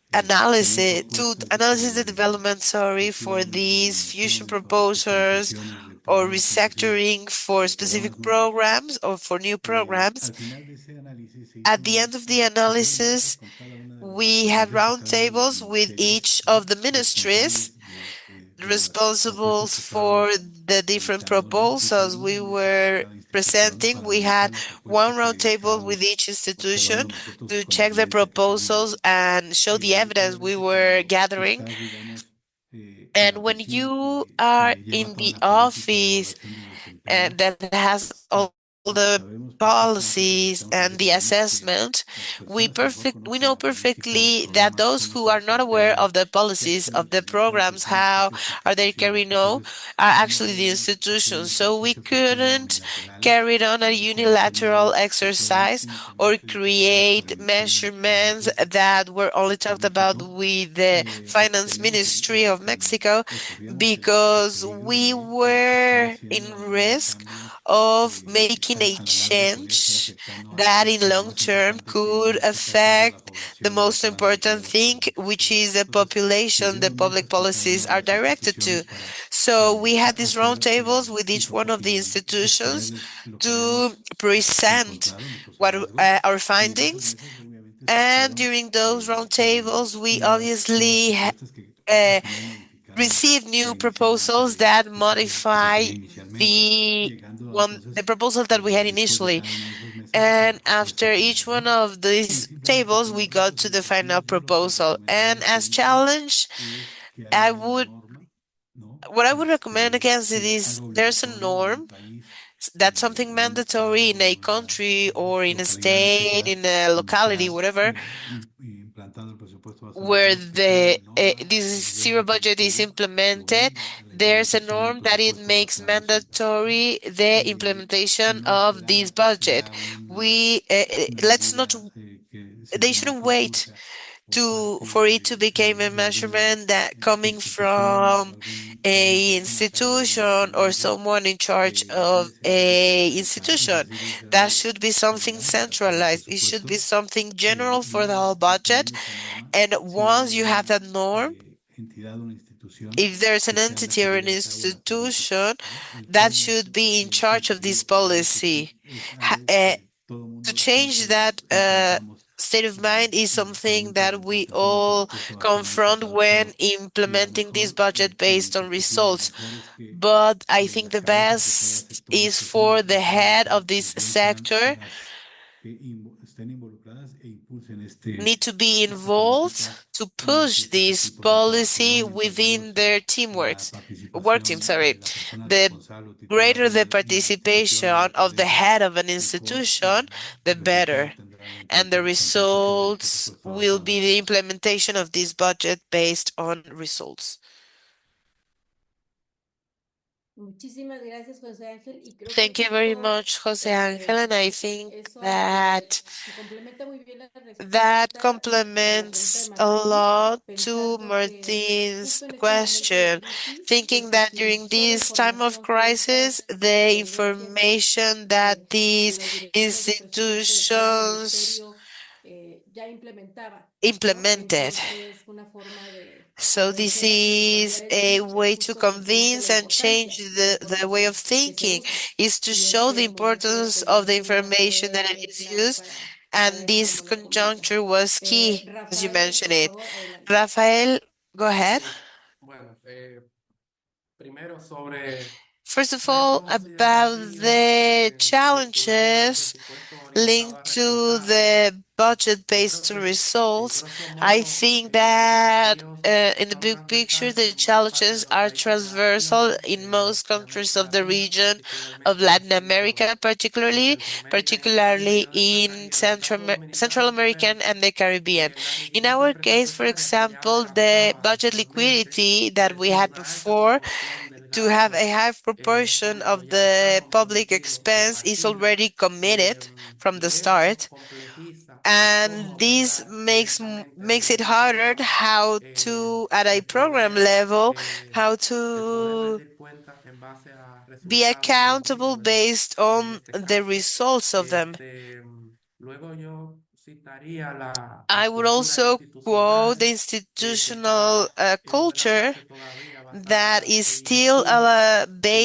de las analysis to propuestas analysis the development, de sorry, for fusiones y these fusion eliminaciones o proposals reposiciones de or programas inclusive resectoring for de programas specific nuevos, programs or for new programs. al final de ese análisis At the end of the se hicieron mesas analysis, con cada una de las we had dependencias o cada uno de los roundtables with ministerios, each ¿no? of the ministries Responsables de las responsible propuestas que for estábamos the different realizando, ¿no? Se hizo proposals una we mesa con were cada institución presenting. para We had analizar la propuesta one que roundtable with estábamos each institution observando nosotros to como check the audiencia académica, proposals ¿no? and show the evidence we Lamentablemente, were cuando gathering. estás, digamos, en la And when oficina you que are lleva in toda the la política de office evaluación de desempeño, and that has all the sabemos perfectamente que policies necesitamos and the asesores, que assessment, las personas que mejor we conocen know la política o los perfectly that programas, those cómo who se are not aware desempeñan, of the qué policies of acciones se the realizan, programs, personas que how hacen are they certificaciones. carrying out, Entonces, are no actually the podemos hacer un institutions. So we ejercicio de forma couldn't unilateral, carry on a como se unilateral mide, se puede exercise or únicamente determinar por create el Ministerio de measurements Finanzas that were only de talked about México, with the porque Finance tenemos Ministry of Mexico, corríamos el because peligro we de empezar were in haciendo algunos risk cambios of que making a a la larga podría estar change afectando that in a lo long más term importante, que en could este caso es a la affect the población, most hablando de important empleados thing, públicos, which ¿no? is the Entonces, se population the hicieron public mesas con cada policies una de are las directed to. instituciones para So we had these hacer roundtables with each one of the institutions exponerles lo que to habíamos present encontrado, nuestros what hallazgos, our y en esas findings. mesas obviamente And surgieron during those roundtables, we nuevas obviously propuestas que al uh, final modificaron receive new inicialmente proposals that lo que se modify tenía inicialmente, the llegando one the entonces proposal that we had después de initially. cada una de esas mesas a la And propuesta after final, each one ¿no? of Y these simplemente tables, como we got retos to y the final desafíos, yo lo que proposal. And recomendaría as siempre challenge, es que I haya una would norma, ¿no? what I would recommend against it Que is haga there's a obligatorio en el norm país That's something mandatory in a country or in a localidades, state, etcétera, in a donde se locality, ha whatever, implantado el presupuesto basado en where recursos, que sea una norma this a nivel zero de budget is territorio que implemented, obliga a la there's a implementación del norm that it presupuesto makes basado en resultados, ¿no? mandatory the implementation No of this esperar que budget. sea We una let's not medida que they shouldn't simplemente wait surja por to parte for it to become a de alguna measurement that coming institución o from alguna a persona a cargo de una institution or dependencia someone in charge que of debe ser algo a que para institution. inclusive debe ser That algo should be something general para todo el centralized. It should be presupuesto something general y for the whole una, budget. teniendo esa norma, And sea once you have una that norm, entidad, una institución if there's que an sea la entity que or an lleve a cabo la política, institution ¿no? El that cómo should be in se charge of this ejecuta policy. es Ha- algo uh, que todo el to mundo change siempre that enfrentamos state of mind is al something momento de that la we implantación del all presupuesto basado en confront resultados, when pero la implementing this mejor budget based on perspectiva, lo results. mejor es que But I think las the cabezas de cada best sector, las is personas for de the cada head sector of this también sean sector las que estén involucradas e impulsen need to be esta involved política to en push hacer que estos this tipos de trabajo, policy ¿no? Entre within ellos, their la teamworks, work team, participación sorry. de la persona The responsable o titular greater de the una institución participation o of the dependencia, head of an mejor institution, the resultado better. tendrán en And the cuanto tanto a ejecución del results presupuesto will basado en be the resultados. implementation of this budget based on results. Thank you very much, Jose Angel, and I think that that complements a lot to Martin's question, thinking that during this time of crisis, the information that these institutions implemented. So this is a way to convince and change the way of thinking, is to show the importance of the information that it is used. And this conjuncture was key, as you mentioned it. Rafael, go ahead. Bueno, primero sobre First of tres all, puntos about identificados the vinculado al challenges presupuesto orientado a linked to resultados. the budget Yo based creo on que, results, grosso I modo, think los that desafíos in the son big picture, transversales the en buena parte de challenges los are países de la región, transversal in most de countries América of the Latina, region of particularmente en Latin America, Centroamérica y el Caribe, y particularly ahora in y en el caso Central dominicano, American and the Caribbean. las In restricciones our case, for presupuestarias que ya example, the adelantaba budget anteriormente, liquidity es that we decir, had una alta before proporción del to have gasto a high proportion público of ya está the public comprometido de expense is partida, already committed from the y esto start, complejiza el cómo and this abordar directamente a makes nivel it harder nacional how to at a el program poder, level how el poder to rendir cuentas en base a be resultados de los accountable mismos based en on este the caso. results of them. Luego yo citaría I la would cultura also quote the institucional que institutional está en buena culture parte todavía that basada is en still impulso y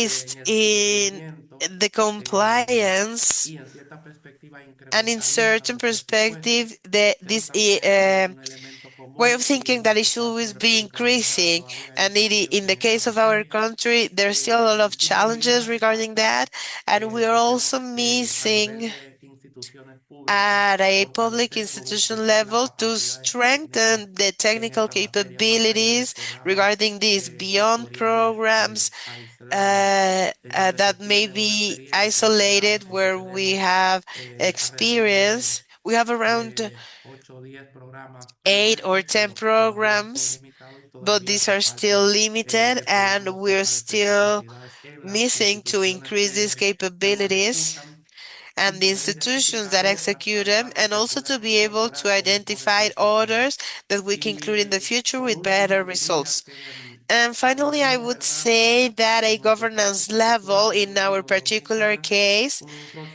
que en based el in cumplimiento the compliance, y en cierta perspectiva and in incrementalista certain del presupuesto, perspective, pero this también hay un elemento way común of y thinking en that it este should caso always en be República Dominicana increasing. todavía hay And desafíos in the en esta case of our materia. country, there's still a lot of Y también challenges hace regarding falta that. And we are also hacemos a nivel missing de instituciones públicas at a public fortalecer o institution duplicar las level to capacidades técnicas strengthen the en technical esta materia, más allá de capabilities programas regarding these beyond sectoriales programs aislados. Tenemos that may ejemplos o be experiencias isolated reales en que where we tenemos have alrededor de experience. We have around 8 o 10 programas 8 or pilotos, 10 pero todavía son programs, limitados y but todavía these hace are still falta limited, que and podamos we're fortalecer still capacidades en las missing to instituciones increase these que lo capabilities ejecutan y and the poder institutions that identificarlo, las execute them, tareas and que also to pueden be able to incorporar con mejores identify resultados. others that we can Y include in the future por with better último, diría results. que And finally, I podemos, would ¿verdad?, say that adaptar a en nuestro caso governance level particular, in our República particular Dominicana, case un rol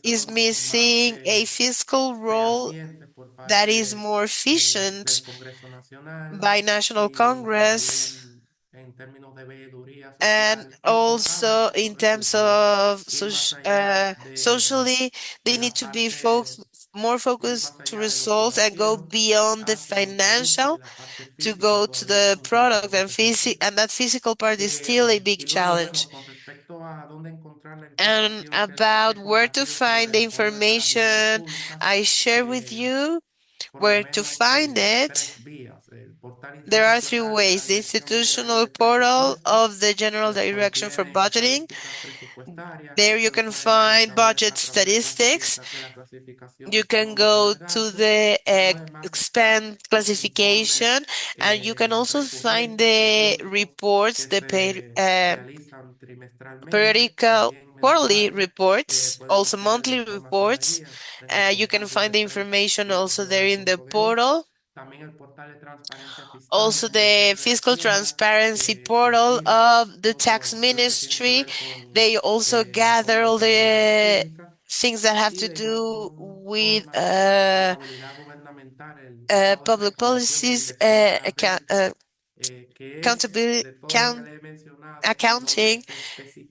is fiscalizador más missing a fiscal role fehaciente por that is parte more efficient del Congreso Nacional by National y Congress, también en términos de veeduría and social enfocada also a in los terms resultados. of Ir más allá socially, they de need la to be parte, more ir focused más to allá de lo results and go financiero beyond the hacia lo producto y financial la parte to física go to todavía es the un reto product, en and ese sentido. that physical part is still a big Y luego, challenge. bueno, con respecto a dónde encontrar la And información que les about he where to compartido find sobre the el poder de la administración information pública, I share with you, por lo where to menos find it, tres vías. There are three ways: the institutional portal of the General Direction for Budgeting. There you can find budget statistics. You can go to the expand classification, and you can also find the reports, the periodical quarterly reports, also monthly reports. You can find the information also there in the portal. Also, the fiscal transparency portal of the tax ministry. They also gather all the things that have to do with public policies, accountability, accounting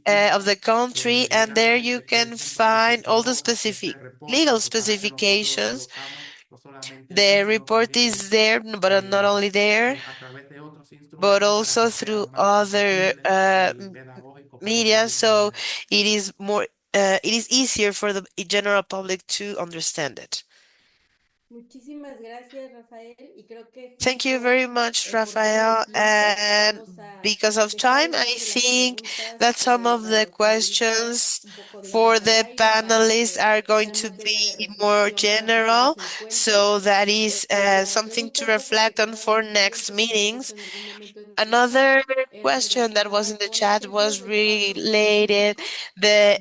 of the country, and there you can find all the specific legal specifications. The report is there, but not only there, but also through other media, so it is more it is easier for the general public to understand it. Muchísimas gracias, Rafael. Y creo que Thank you justo very much, por tema de Rafael. tiempo And vamos a because of dejar time, I algunas de las think preguntas that some of para the los panelistas questions un poco, digamos, for al the aire para panelists que are going sean to materia de be more reflexión para futuros general. encuentros. So that is Las something to preguntas reflect on for desafortunadamente next se habían puesto meetings. en algún momento en el chat, Another era question that was in relacionada the con chat ejemplos was de casos related específicos the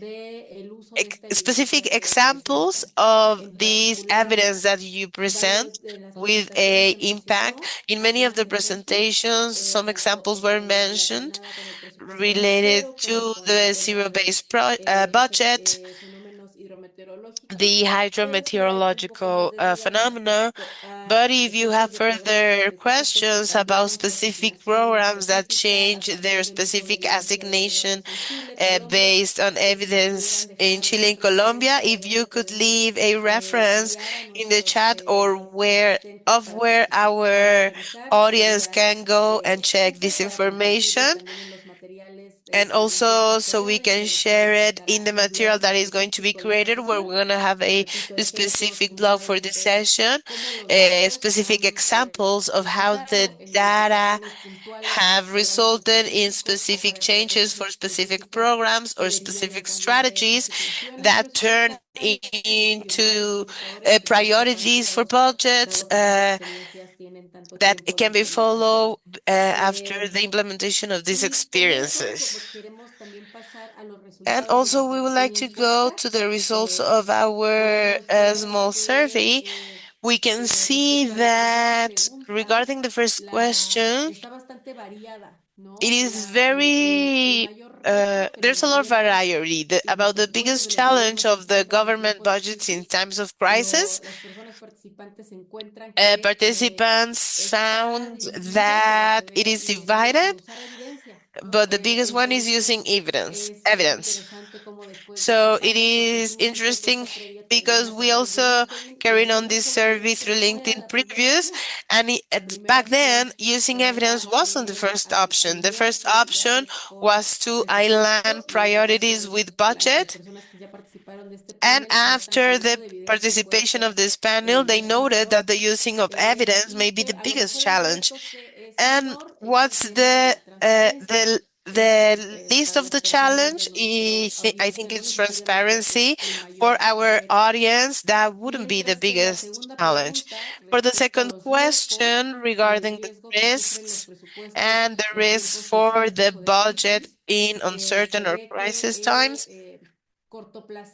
del uso de esta evidencia specific que ofrece el examples SAT. of En these particular, evidence that you present varios de las with presentaciones a se impact. mencionó In many of the alguna ejemplo presentations, some examples were mentioned relacionada con el presupuesto base related cero, como to con el the tema de zero-based budget, fenómenos hidrometeorológicos, the pero si hay un poco más hydrometeorological de dudas phenomena. respecto a But if you have ejemplos de programas further específicos que questions about cambiaron su specific asignación programs that específica a change their partir del uso de specific evidencia de assignation gobiernos en Chile, Colombia, based on si pudieran evidence in dejar Chile un and Colombia, referencia de if you dónde could podemos leave a reference enviar a in the nuestros chat or where asistentes of where para our revisar, audience sería can go and check justo this para compartirlo information, también en los materiales and en nuestras also so we posteriores can que después share les it in estará the material enviado en that is going to be específico la esta created, where sesión. we're going to have a Repito, ejemplos specific blog for this puntualmente session, cómo los datos se specific han examples of how the modificado en data modificaciones puntuales en have programas resulted in específicos o specific para changes estrategias for specific específicas programs que or deriven del specific cambio de strategies asignaciones that turn presupuestarias y bueno, los into indicadores que están priorities for planteados, budgets dado que estas experiencias tienen tanto that tiempo de can be implementación. followed after the implementation of these Y con eso experiences. queremos también pasar a los And resultados de also, we nuestra would like pequeña to go encuesta. to the results of our Podemos ver small survey. que We can see respecto a la primera that pregunta, regarding the first question, está bastante variada, it ¿no? is El very, mayor reto que there's nos a lot of dieron variety about the los biggest y los challenge gobiernos en of the tiempos de government tiempos de budgets in crisis. times of crisis. Las personas participantes encuentran que Participants está found dividido, pero that se it ve is dividido divided, por usar evidencia, ¿no? but the biggest one is using Entonces, evidence. es Evidence. interesante cómo después So it pasamos, porque is hicimos esta interesting encuesta previa también because a we través de also LinkedIn y carried hace on this mucho survey evidencia through no era LinkedIn la primera previews, opción. and La primera back then, opción using evidence era wasn't the first option. The alinear first option prioridades con was to presupuesto align y en el caso priorities de with las budget. personas que ya participaron de este And panel notan que after el uso the de evidencia puede participation of ser this panel, el they noted desafío that the using of evidence may y be the que a lo biggest mejor el challenge. reto que es And menor es el what's tema de la transparencia. the least Para of las the personas de challenge? nuestra I audiencia think no it's necesariamente es transparency. el For mayor our reto. audience, that wouldn't be the Mientras que en la biggest segunda challenge. pregunta, For the respecto a second los riesgos, question regarding the que sufren los risks presupuestos and the en risks tiempos for the inciertos o de budget crisis, in se uncertain or ve crisis que times,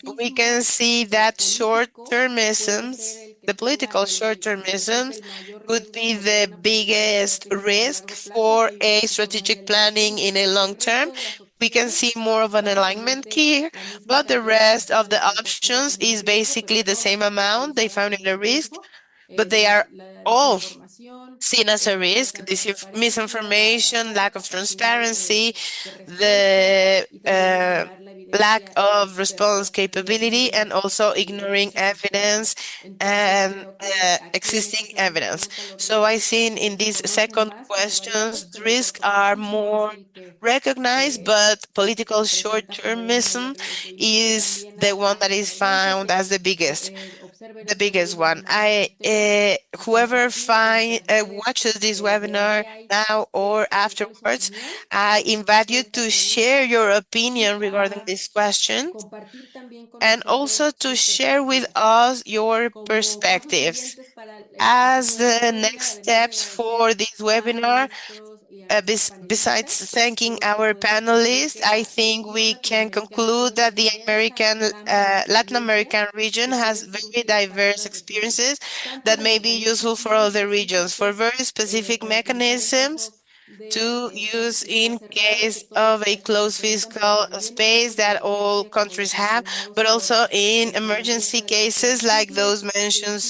we can cortoplacismo see that político puede ser short-termisms, el que the political represente short-termisms, el mayor could be riesgo para the una planeación biggest estratégica a risk largo plazo. for Hay un a poquito más de strategic planning alineación. in a long El term. resto de las We can opciones, see more of an alignment básicamente here, la misma but the cantidad de rest of the personas encuentra options como un is riesgo, pero basically the same todas amount. They focalizadas found en in a el risk, riesgo, but they are la all desinformación, seen as a la risk, falta de this transparencia, la misinformation, poca lack of capacidad transparency, de respuesta the y también ignorar la lack evidencia of response experta, capability, and evidencia, also sí, ignoring evidencias evidence expertas. Entonces and creo que aquí en esta existing segunda evidence. pregunta los So I riesgos seen in se these conocen second más como variados, questions, pero el risks are cortoplacismo es more el que recognized, but sí political presenta como un short-termism mayor riesgo y is también the one a that is nuestra audiencia found se as the les biggest. the biggest one. Whoever watches this webinar now or afterwards, I invite you to share your opinion regarding this question and also to share with us your perspectives. As the next steps for this webinar, besides thanking our panelists, I think we can conclude that the Latin American region has very diverse experiences that may be useful for other regions, for very specific mechanisms to use in case of a closed fiscal space that all countries have, but also in emergency cases like those mentioned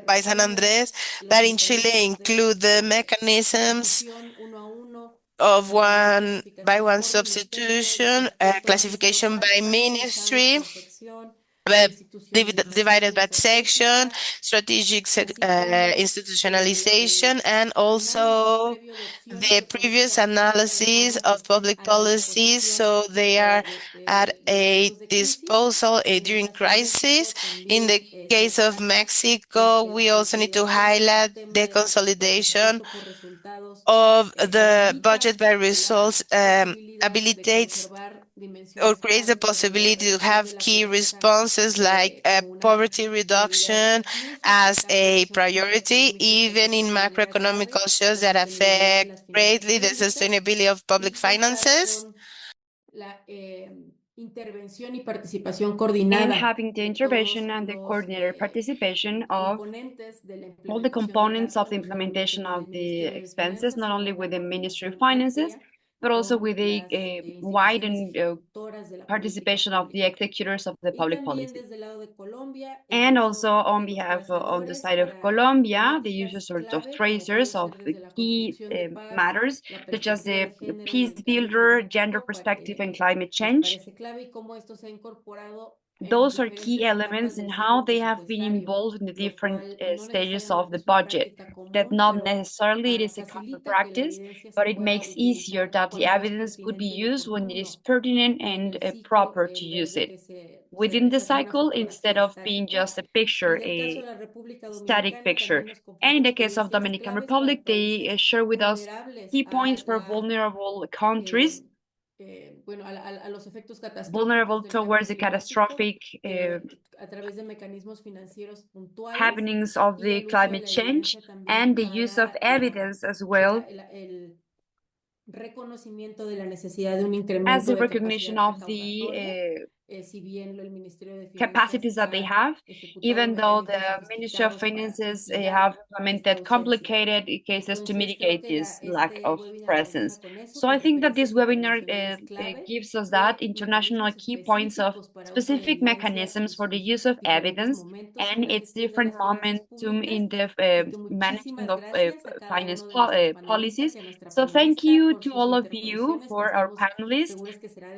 by San Andres, that in Chile include the mechanisms of one by one substitution, classification by ministry, uh, divided by section, strategic institutionalization, and also the previous analysis of public policies, so they are at a disposal during crisis. In the case of Mexico, we also need to highlight the consolidation of the budget by results habilitates or creates the possibility to have key responses like poverty reduction as a priority, even in macroeconomic shocks that affect greatly the sustainability of public finances. And having the intervention and the coordinated participation of all the components of the implementation of the expenses, not only with the Ministry of Finances, but also with the widened participation of the executors of the public policy. And also on behalf on the side of Colombia, the users sort of tracers of the key matters, such as the peace builder, gender perspective, and climate change. Those are key elements in how they have been involved in the different stages of the budget. That not necessarily it is a common practice, but it makes easier that the evidence could be used when it is pertinent and proper to use it within the cycle instead of being just a picture, a static picture. And in the case of Dominican Republic, they share with us key points for vulnerable countries, vulnerable towards the catastrophic happenings of the climate change, and the use of evidence as well as the recognition of the capacities that they have, even though the Ministry of Finances have implemented complicated cases to mitigate this lack of presence. So I think that this webinar gives us that international key points of specific mechanisms for the use of evidence and its different momentum in the management of finance policies. So thank you to all of you, for our panelists,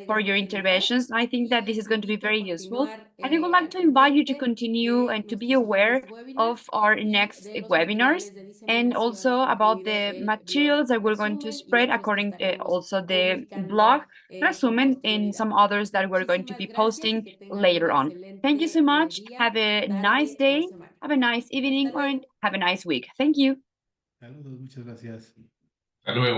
for your interventions. I think that this is going to be very useful. And I would like to invite you to continue and to be aware of our next webinars and also about the materials that we're going to spread according to also the blog, Resumen, and some others that we're going to be posting later on. Thank you so much. Have a nice day, have a nice evening, or have a nice week. Thank you. Saludos, muchas gracias. Hasta luego.